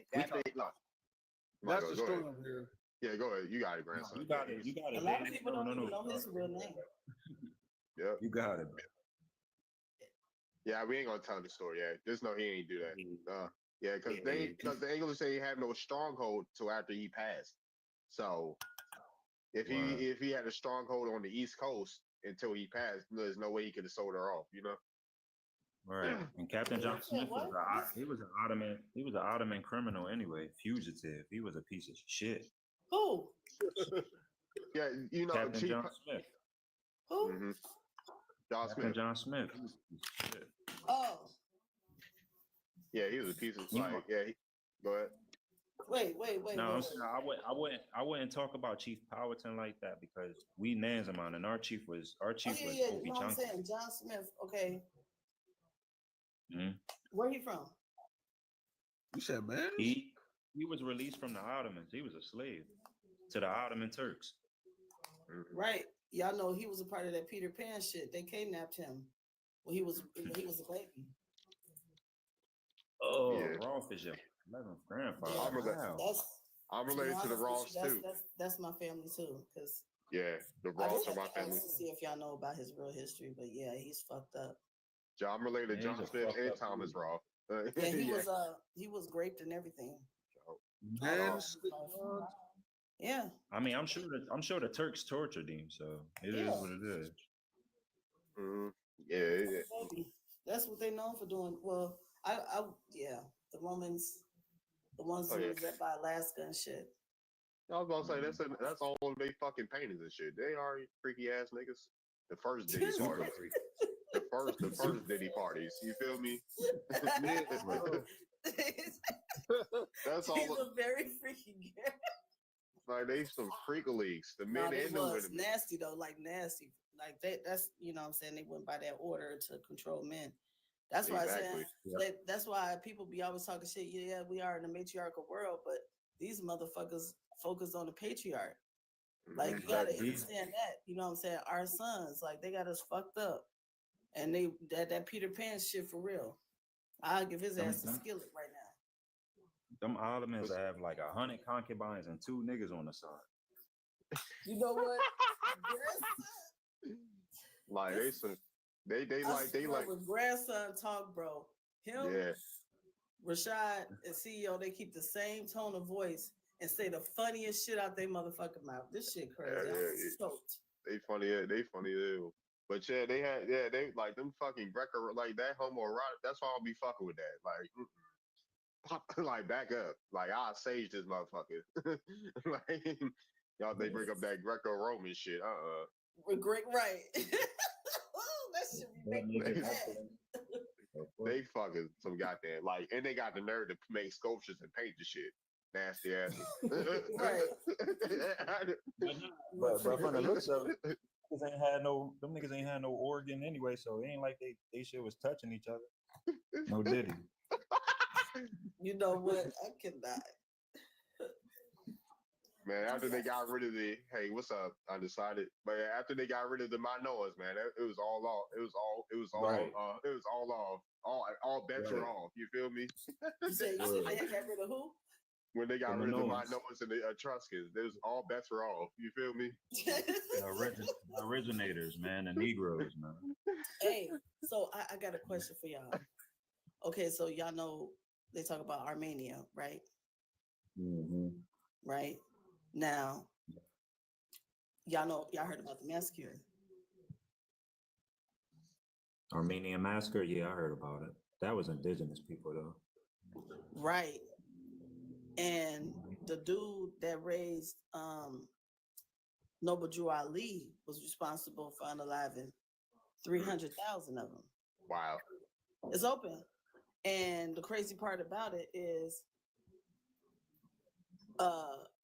that's the story over here. Yeah, go ahead. You got it, grandson. You got it. A lot of people don't even know his real name. Yeah, you got it. Yeah, we ain't gonna tell the story. Yeah, just know he ain't do that. Yeah, because the English ain't have no stronghold till after he passed. So if he had a stronghold on the East Coast, until he passed. There's no way he could have sold her off, you know. Right. And Captain John Yeah, Smith what? he was an Ottoman criminal anyway, fugitive. He was a piece of shit. Who? Yeah, you know, Captain Chief. John Smith. Who? Mhm. John Captain Smith. John Smith. He was a piece of shit. Oh, Yeah, he was a piece of You like. know- Yeah, go ahead. wait. No, I'm saying I wouldn't talk about Chief Powhatan like that because we Nanzamon and our chief was Oh, Opie yeah. No, I'm Chunky. saying John Smith. Okay. Mhm. Where he from? You said, man. He was released from the Ottomans. He was a slave to the Ottoman Turks. Right. Y'all know he was a part of that Peter Pan shit. They kidnapped him when he was a baby. Oh, Yeah. Rolf is your 11th grandfather. I'm rela- Wow. I'm To be related to the honest with you, Ross too. That's my family too. Cause Yeah, the I Ross just are have my to family. ask to see if y'all know about his real history. But yeah, he's fucked up. Yeah, I'm related to Yeah, John he's a Smith fucked and up Thomas dude. Ross. Yeah, he was raped and everything. Man, Yeah. I mean, I'm sure the Turks tortured him, so it is Yeah. what it is. Yeah. Baby. That's what they known for doing. Well, yeah, the Romans, the ones Oh, who yeah. was up by Alaska and shit. I was about to say that's all they fucking paintings and shit. They are freaky ass niggas. The first Diddy Super parties. freak. The first Diddy parties. You feel me? That's all. He's a very freaky guy. Like they some freak leagues. The No, men they and the was women. nasty though, like nasty. Like that's you know what I'm saying, they went by that order to control men. That's why Exactly. I said that's why people be always talking shit. Yeah, we are in a matriarchal world, but these motherfuckers focus on the patriarch. Like you gotta understand that. You know what I'm saying? Our sons, like they got us fucked up. And they that Peter Pan shit for real. I'll give his ass a skillet right now. Them Ottomans have like 100 concubines and 2 niggas on the side. You know what? Like they like when grandson talk, bro. Him, yeah. Rashad and CEO, they keep the same tone of voice and say the funniest shit out their motherfucking mouth. This shit crazy. I'm stoked. They funny as hell. But yeah, they like them fucking Greco, like that homoerotic. That's why I'll be fucking with that. Like, like back up. Like I sage this motherfucker. Like y'all, they bring up that Greco-Roman shit. Great, right? That shit be making me mad. They fucking some goddamn like, and they got the nerve to make sculptures and paint the shit. Nasty ass. Right. But from the looks of it, them niggas ain't had no organ anyway, so it ain't like they shit was touching each other. No Diddy. You know what? I cannot. Man, after they got rid of the hey, what's up? Undecided. But after they got rid of the Minoas, man, it was all off. It was all off. All bets were off. You feel me? You say they got rid of who? When they got The rid of the Minoans. Minoas and the Etruscans, there's all bets were off. You feel me? The originators, man, the Negroes, man. Hey, so I got a question for y'all. Okay, so y'all know they talk about Armenia, right? Mm-hmm. Right? Now, y'all heard about the massacre. Armenian massacre, yeah, I heard about it. That was indigenous people though. Right. And the dude that raised Noble Drew Ali was responsible for unaliving 300,000 of them. Wow. It's open. And the crazy part about it is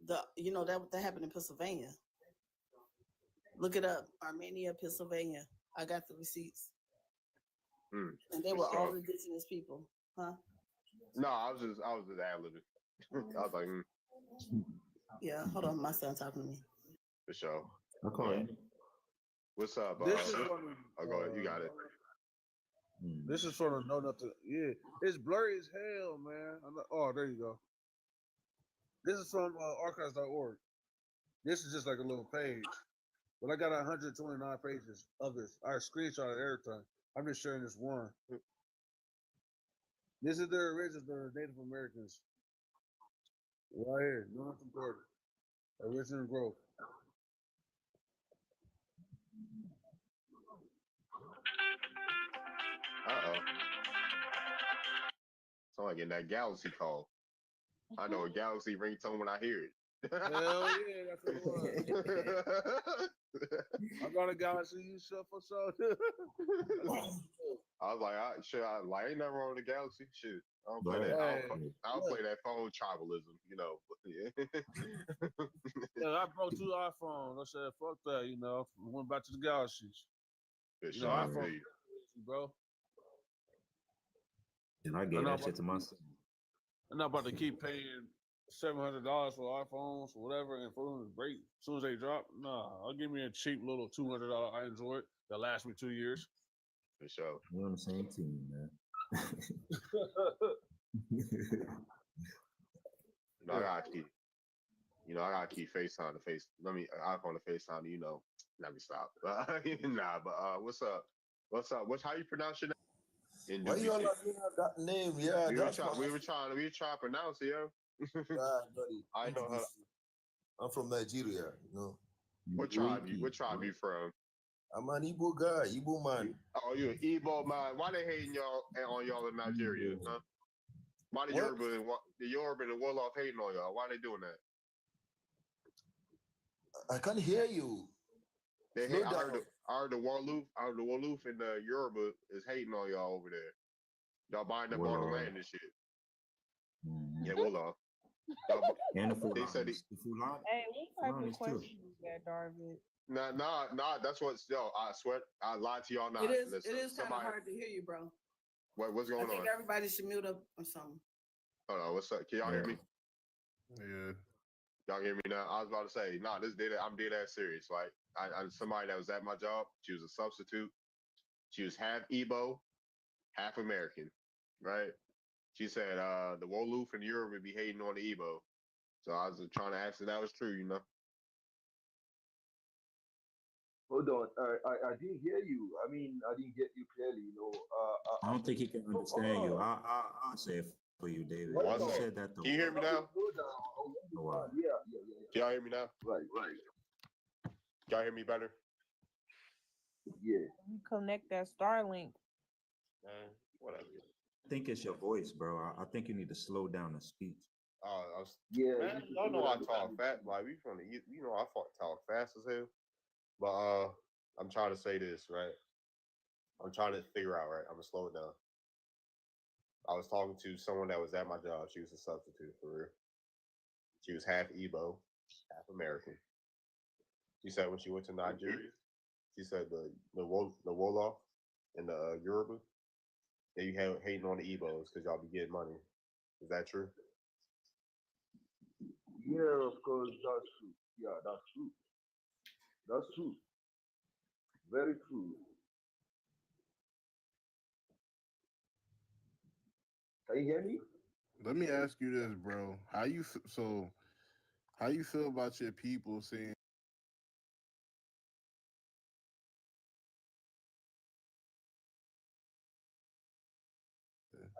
that happened in Pennsylvania. Look it up. Armenia, Pennsylvania. I got the receipts. And they were all indigenous people. Huh? No, I was just ad-libbing. I was like, Yeah, hold on. My son talking to me. for sure. I call you. What's up? This is one oh, go ahead. You got it. This is for the know nothing. Yeah, it's blurry as hell, man. Oh, there you go. This is from archives.org. This is just like a little page, but I got 129 pages of this. I screenshot it every time. I'm just sharing this one. This is their original, the Native Americans. Right here, Know Nothing Party. Original growth. Uh-oh. Someone getting that Galaxy call. I know a Galaxy ringtone when I hear it. Hell yeah, that's what it was. I got a Galaxy you shut for sure. I was like, ain't nothing wrong with the Galaxy. Shit, I don't play But, that. hey, I don't play that phone tribalism, you know. But, yeah. yeah, I broke 2 iPhones. I said, fuck that, you know. Went back to the Galaxies. Good You shit, know, I iPhone, feel you. bro. And I gave I'm that not shit to my son. I'm not about to keep paying $700 for iPhones or whatever, and for them to break as soon as they drop. Nah, I'll give me a cheap little $200 Android that lasts me 2 years. For sure. We're on the same team, man. I gotta keep FaceTime to face. iPhone to FaceTime. You know, let me stop. What's up? How you pronounce your name? Why you all not doing that name? Yeah, we that's were trying to pronounce it, yo. buddy. I know her. I'm from Nigeria, you know. What tribe you from? I'm an Igbo guy, Igbo man. Oh, you an Igbo man. Why they hating y'all in Nigeria, huh? Why the Yoruba and the Wolof hating on y'all? Why they doing that? I can't hear you. I heard the Wolof and the Yoruba is hating on y'all over there. Y'all buying up all the land and shit. Yeah, Wolof. And the Fulani. They said Hey, what type of question is that, Darvin? Nah. That's what. Yo, I swear, I lied to y'all. Not. It is Listen, kind of hard to hear you, bro. What's going I think on? everybody should mute up or something. Hold on. What's up? Can y'all hear me? Yeah. Y'all hear me now? I was about to say, nah, I'm dead ass serious. Like, I'm somebody that was at my job. She was a substitute. She was half Igbo, half American, right? She said the Wolof and Europe would be hating on the Igbo. So I was trying to ask if that was true, you know. Hold on, I didn't hear you. I mean, I didn't get you clearly, you know. I don't think he can understand you. I'll say it for you, David. What? You said that. Can you hear me now? Wow. Yeah. Can y'all hear me now? Right. Y'all hear me better? Yeah. You connect that Starlink. Whatever. I think it's your voice, bro. I think you need to slow down the speech. Yeah. Man, y'all know I talk fast. Like we from the, you know, I talk fast as hell. But I'm trying to say this right. I'm trying to figure out right. I'm gonna slow it down. I was talking to someone that was at my job. She was a substitute for real. She was half Igbo, half American. She said when she went to Nigeria, she said the Wolof and the Yoruba, they hating on the Igbos because y'all be getting money. Is that true? Yeah, of course, that's true. Yeah, that's true. That's true. Very true. Can you hear me? Let me ask you this, bro. How you feel about your people saying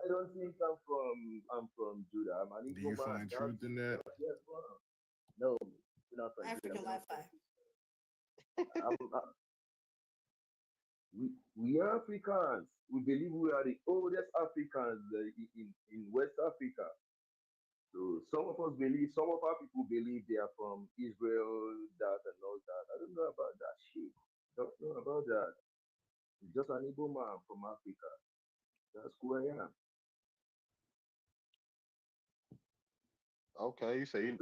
I don't think I'm from Judah. I'm an do you Igbo man. find truth in that? Yes, brother. No, we're not from African Judah. Wi-Fi. We are Africans. We believe we are the oldest Africans in West Africa. So some of our people believe they are from Israel, that and all that. I don't know about that shit. Don't know about that. I'm just an Igbo man from Africa. That's who I am. Okay, you say you.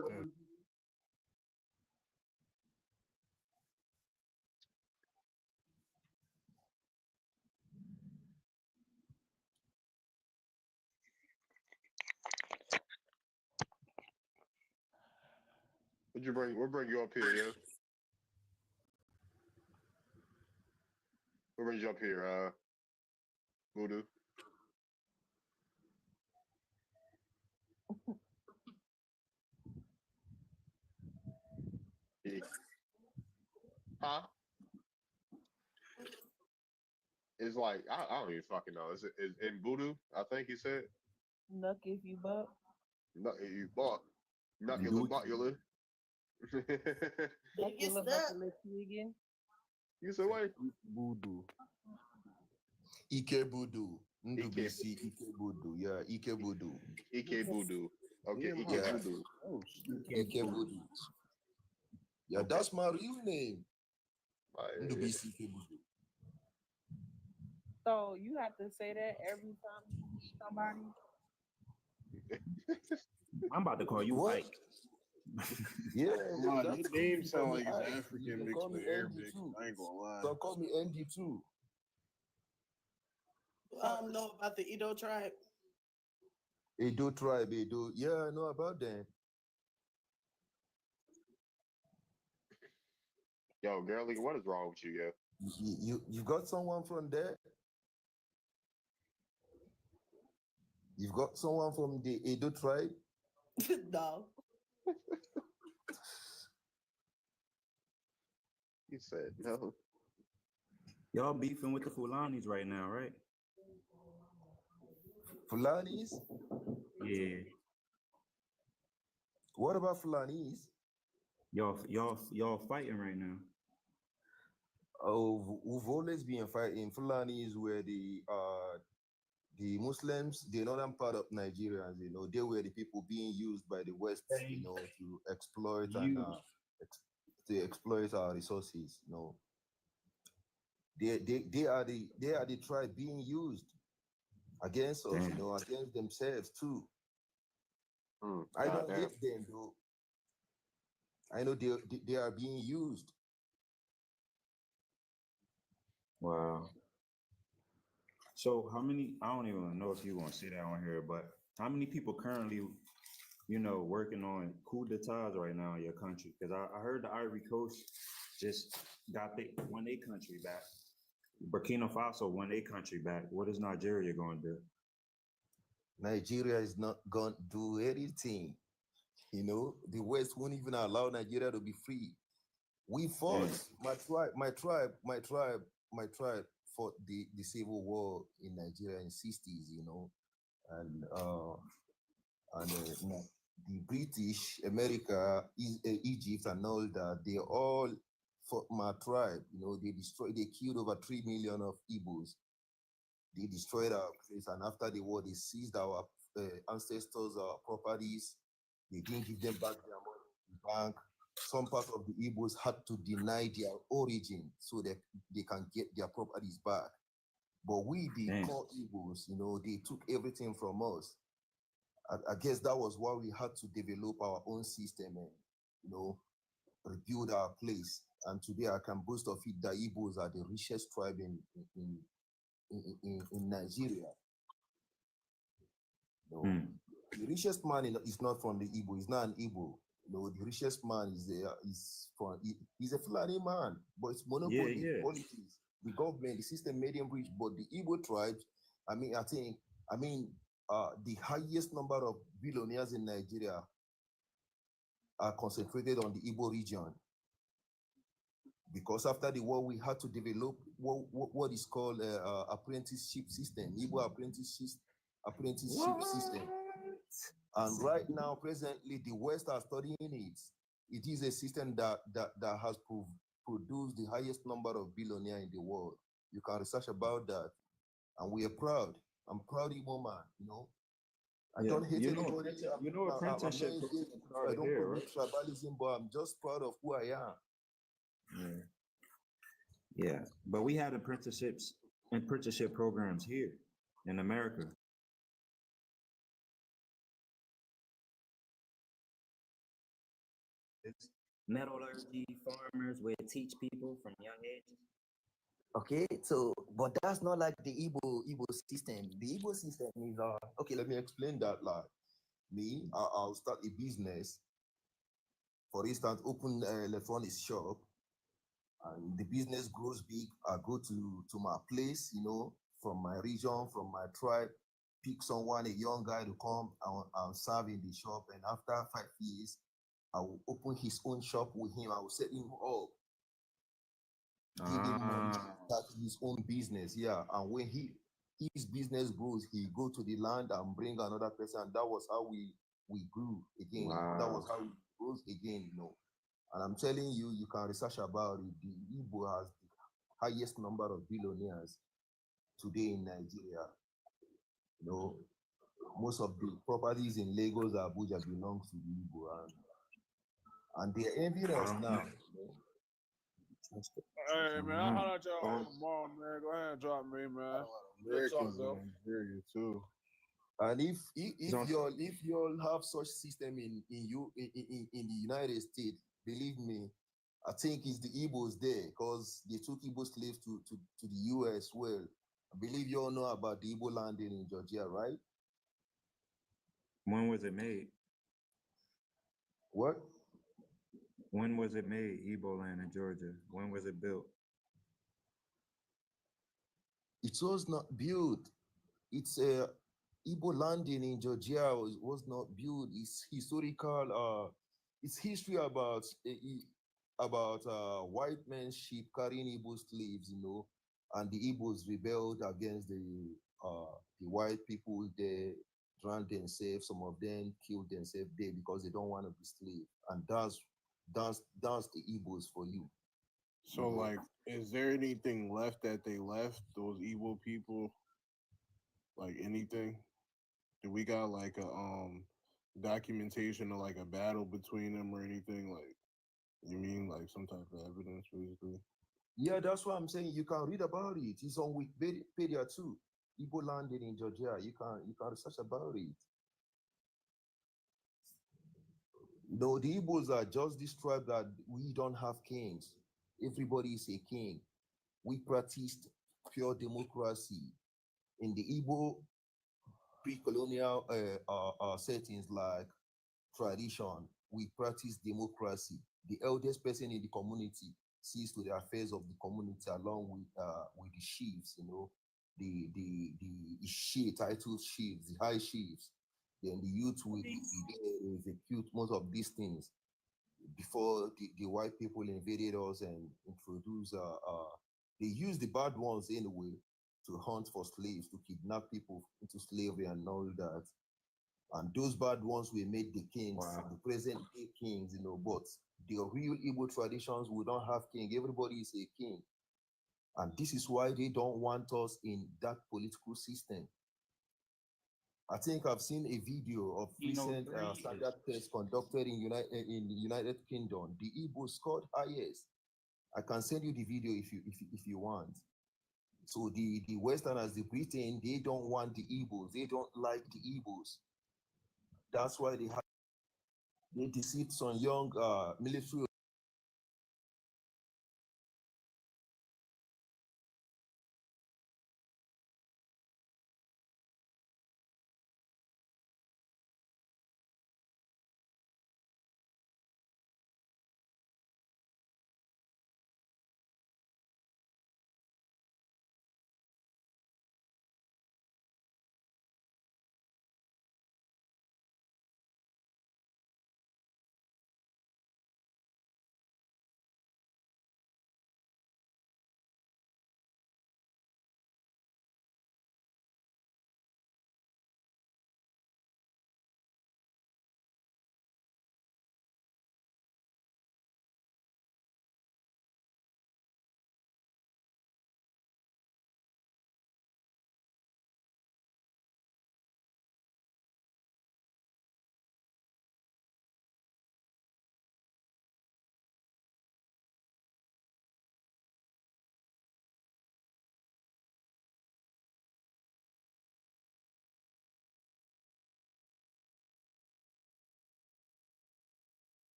What'd you bring? We'll bring you up here, yeah. We'll bring you up here, Voodoo. Huh? It's like I don't even fucking know. Is in Voodoo? I think he said. Nuck if you buck. Nut you buck. Nuclear buckler. Buckler, buckler, again. You said what? Voodoo. Ikebudu. Ike Ndubisi Ikebudu. Yeah, Ikebudu. Ike Voodoo. Okay, Yeah, Ike Yeah, Voodoo. oh shit. Ikebudu. Yeah, Okay. that's my real name. Like, Ndubisi Ikebudu. So you have to say that every time you meet somebody. I'm about to call you What? Ike. Yeah, Nah, your that's cool. name You call sound me like it's Ike. You African can mixed call me with Andy Arabic. too. I ain't gonna lie. So call me Andy too. Know about the Edo tribe? Edo tribe, Edo. Yeah, I know about them. yo, girlie, what is wrong with you, yo? You got someone from there? You've got someone from the Edo tribe? No. He said no. Y'all beefing with the Fulanis right now, right? Fulanis? Yeah. What about Fulanis? Y'all fighting right now. Oh, we've always been fighting. Fulanis were the Muslims, the northern part of Nigerians, they were the people being used by the West, to exploit and to exploit our resources. They are the tribe being used against us, Damn. against themselves too. I God don't damn. hate them though. I know they are being used. Wow. So how many? I don't even know if you want to say that on here, but how many people currently, working on coup d'etats right now in your country? Because I heard the Ivory Coast just won their country back. Burkina Faso won their country back. What is Nigeria going to do? Nigeria is not going to do anything. The West won't even allow Nigeria to be free. We fought. My tribe fought the civil war in Nigeria in '60s, and the British, America, Egypt, and all that. They all fought my tribe. They killed over 3 million of Igbos. They destroyed our place, and after the war, they seized our ancestors' properties. They didn't give them back their money in the bank. Some part of the Igbos had to deny their origin so that they can get their properties back. But we, the core Igbos, they took everything from us. I guess that was why we had to develop our own system and, rebuild our place. And today I can boast of it that Igbos are the richest tribe in Nigeria. The richest man is not from the Igbo. He's not an Igbo. The richest man he's a Fulani man, but it's monopoly politics. The government, the system made him rich, but the Igbo tribes, the highest number of billionaires in Nigeria are concentrated on the Igbo region. Because after the war, we had to develop what is called apprenticeship system, Igbo apprenticeship system. And right now, presently, the West are studying it. It is a system that has produced the highest number of billionaires in the world. You can research about that. And we are proud. I'm proud Igbo man, I don't hate anybody. Apprenticeship I don't promote tribalism, but I'm just proud of who I am. Yeah. But we had apprenticeship programs here in America. Metallurgy farmers will teach people from young ages. Okay, so but that's not like the Igbo system. The Igbo system is okay. Let me explain that. Like me, I'll start a business. For instance, open an electronics shop, and the business grows big. I go to my place, from my region, from my tribe, pick someone, a young guy to come and serve in the shop. And after 5 years, I will open his own shop with him. I will set him up, give him money, start his own business. Yeah, and when his business grows, he go to the land and bring another person. And that was how we grew again. Wow. That was how we grows again. And I'm telling you, you can research about it. The Igbo has the highest number of billionaires today in Nigeria. You know, most of the properties in Lagos, Abuja belongs to the Igbo, and they're envying us now. You know. Hey man, I'll holler at y'all tomorrow, man. Go ahead and drop me, man. Good talk Americans though. in Nigeria too. And if Don't- you all have such system in the United States, believe me, I think it's the Igbos there because they took Igbo slaves to the US. Well, I believe you all know about the Igbo landing in Georgia, right? When was it made? What? When was it made? Eboland in Georgia. When was it built? It was not built. It's a Igbo landing in Georgia was not built. It's historical. It's history about white men's ship carrying Igbo slaves, you know, and the Igbos rebelled against the white people. They drowned themselves. Some of them killed themselves there because they don't want to be slaves. And that's the Igbos for you. So, like, is there anything left that they left, those Igbo people? Like anything? Do we got like a documentation of like a battle between them or anything? Like, you mean like some type of evidence, basically? Yeah, that's what I'm saying. You can read about it. It's on Wikipedia too. Igbo landed in Georgia. You can research about it. No, the Igbos are just this tribe that we don't have kings. Everybody is a king. We practiced pure democracy. In the Igbo pre-colonial settings like tradition, we practice democracy. The eldest person in the community sees to the affairs of the community along with the chiefs, you know, the chief, title chiefs, the high chiefs. Then the youth will be there to execute most of these things before the white people invaded us and introduced. They used the bad ones anyway to hunt for slaves, to kidnap people into slavery and all that. And those bad ones were made the kings, the present day kings, you know. But the real Igbo traditions, we don't have king. Everybody is a king. And this is why they don't want us in that political system. I think I've seen a video of recent standard tests conducted in the United Kingdom. The Igbo scored highest. I can send you the video if you want. So the Westerners, the Britain, they don't want the Igbos. They don't like the Igbos. That's why they deceived some young military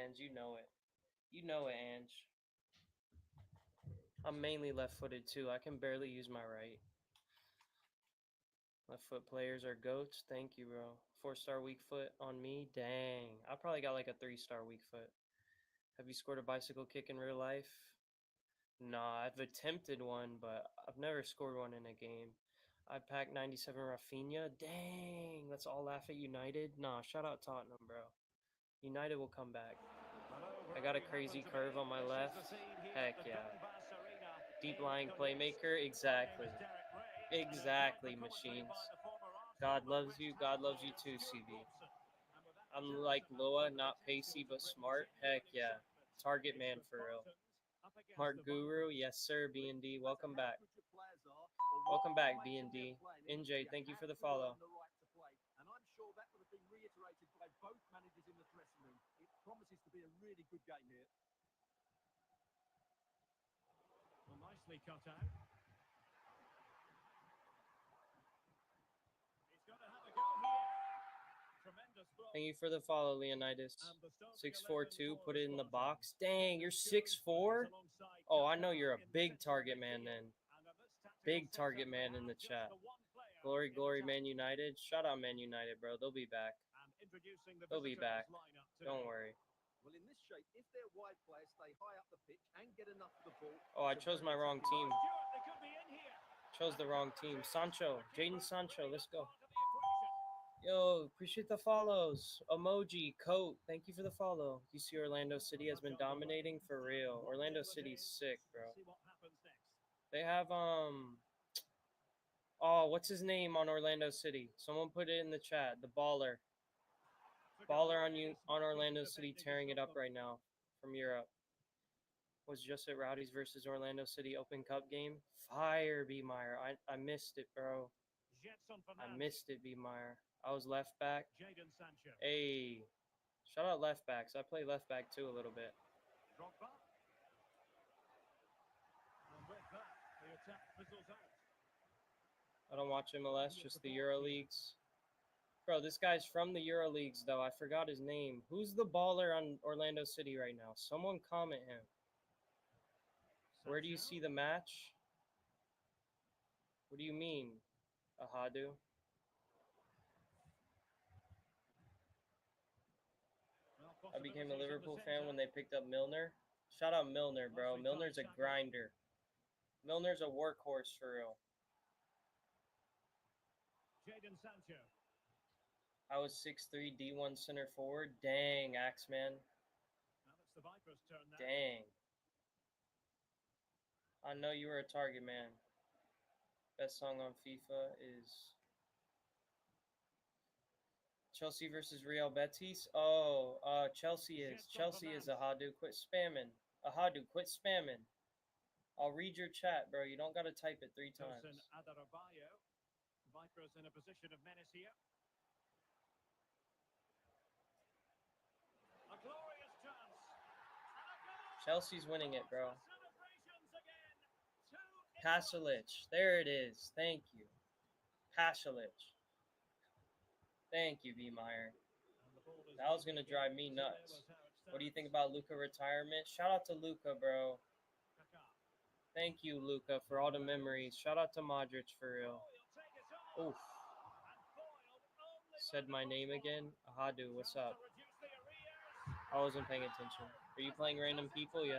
Ange. You know it. You know it, Ange. I'm mainly left-footed too. I can barely use my right. Left foot players are goats. Thank you, bro. 4-star weak foot on me. Dang. I probably got like a 3-star weak foot. Have you scored a bicycle kick in real life? Nah, I've attempted one, but I've never scored one in a game. I packed 97 Rafinha. Dang, let's all laugh at United. Nah, shout out Tottenham, bro. United will come back. I got a crazy curve on my left. Heck yeah. Deep lying playmaker. Exactly. Exactly, machines. God loves you. God loves you too, CB. I'm like Loa, not pacey, but smart. Heck yeah. Target man for real. Mark Guru, yes sir, B&D. Welcome back. Welcome back, B&D. NJ, thank you for the follow. And I'm sure that would have been reiterated by both managers in the dressing room. It promises to be a really good game here. Well, nicely cut out. He's got to have a go here. Tremendous block. Thank you for the follow, Leonidas. 6'4", put it in the box. Dang, you're 6'4"? Oh, I know you're a big target man then. Big target man in the chat. Glory, glory, Man United. Shout out Man United, bro. They'll be back. They'll be back. Don't worry. Well, in this shape, if their wide players stay high up the pitch and get enough of the ball. Oh, I chose my wrong team. Chose the wrong team. Sancho. Jadon Sancho. Let's go. Yo, appreciate the follows. Emoji, Coat, thank you for the follow. You see Orlando City has been dominating for real. Orlando City's sick, bro. They have, oh, what's his name on Orlando City? Someone put it in the chat. The baller. Baller on Orlando City tearing it up right now from Europe. Was just at Rowdies versus Orlando City Open Cup game. Fire, B. Meyer. I missed it, bro. I missed it, B. Meyer. I was left back. Hey, shout out left backs. I play left back too a little bit. I don't watch MLS, just the Euro Leagues. Bro, this guy's from the Euro Leagues though. I forgot his name. Who's the baller on Orlando City right now? Someone comment him. Where do you see the match? What do you mean, Ahadu? I became a Liverpool fan when they picked up Milner. Shout out Milner, bro. Milner's a grinder. Milner's a workhorse for real. Jadon Sancho. I was 6'3", D1 center forward. Dang, Axeman. Now that's the Vipers' turn now. Dang. I know you were a target man. Best song on FIFA is Chelsea versus Real Betis. Oh, Chelsea is Ahadu. Quit spamming. Ahadu, quit spamming. I'll read your chat, bro. You don't gotta type it 3 times. Tosin Adarabioyo. Vipers in a position of menace here. A glorious chance. Chelsea's winning it, bro. Pasalic. There it is. Thank you. Pasalic. Thank you, B. Meyer. That was going to drive me nuts. What do you think about Luka retirement? Shout out to Luka, bro. Thank you, Luka, for all the memories. Shout out to Modric for real. Oof. Said my name again. Ahadu, what's up? I wasn't paying attention. Are you playing random people? Yes.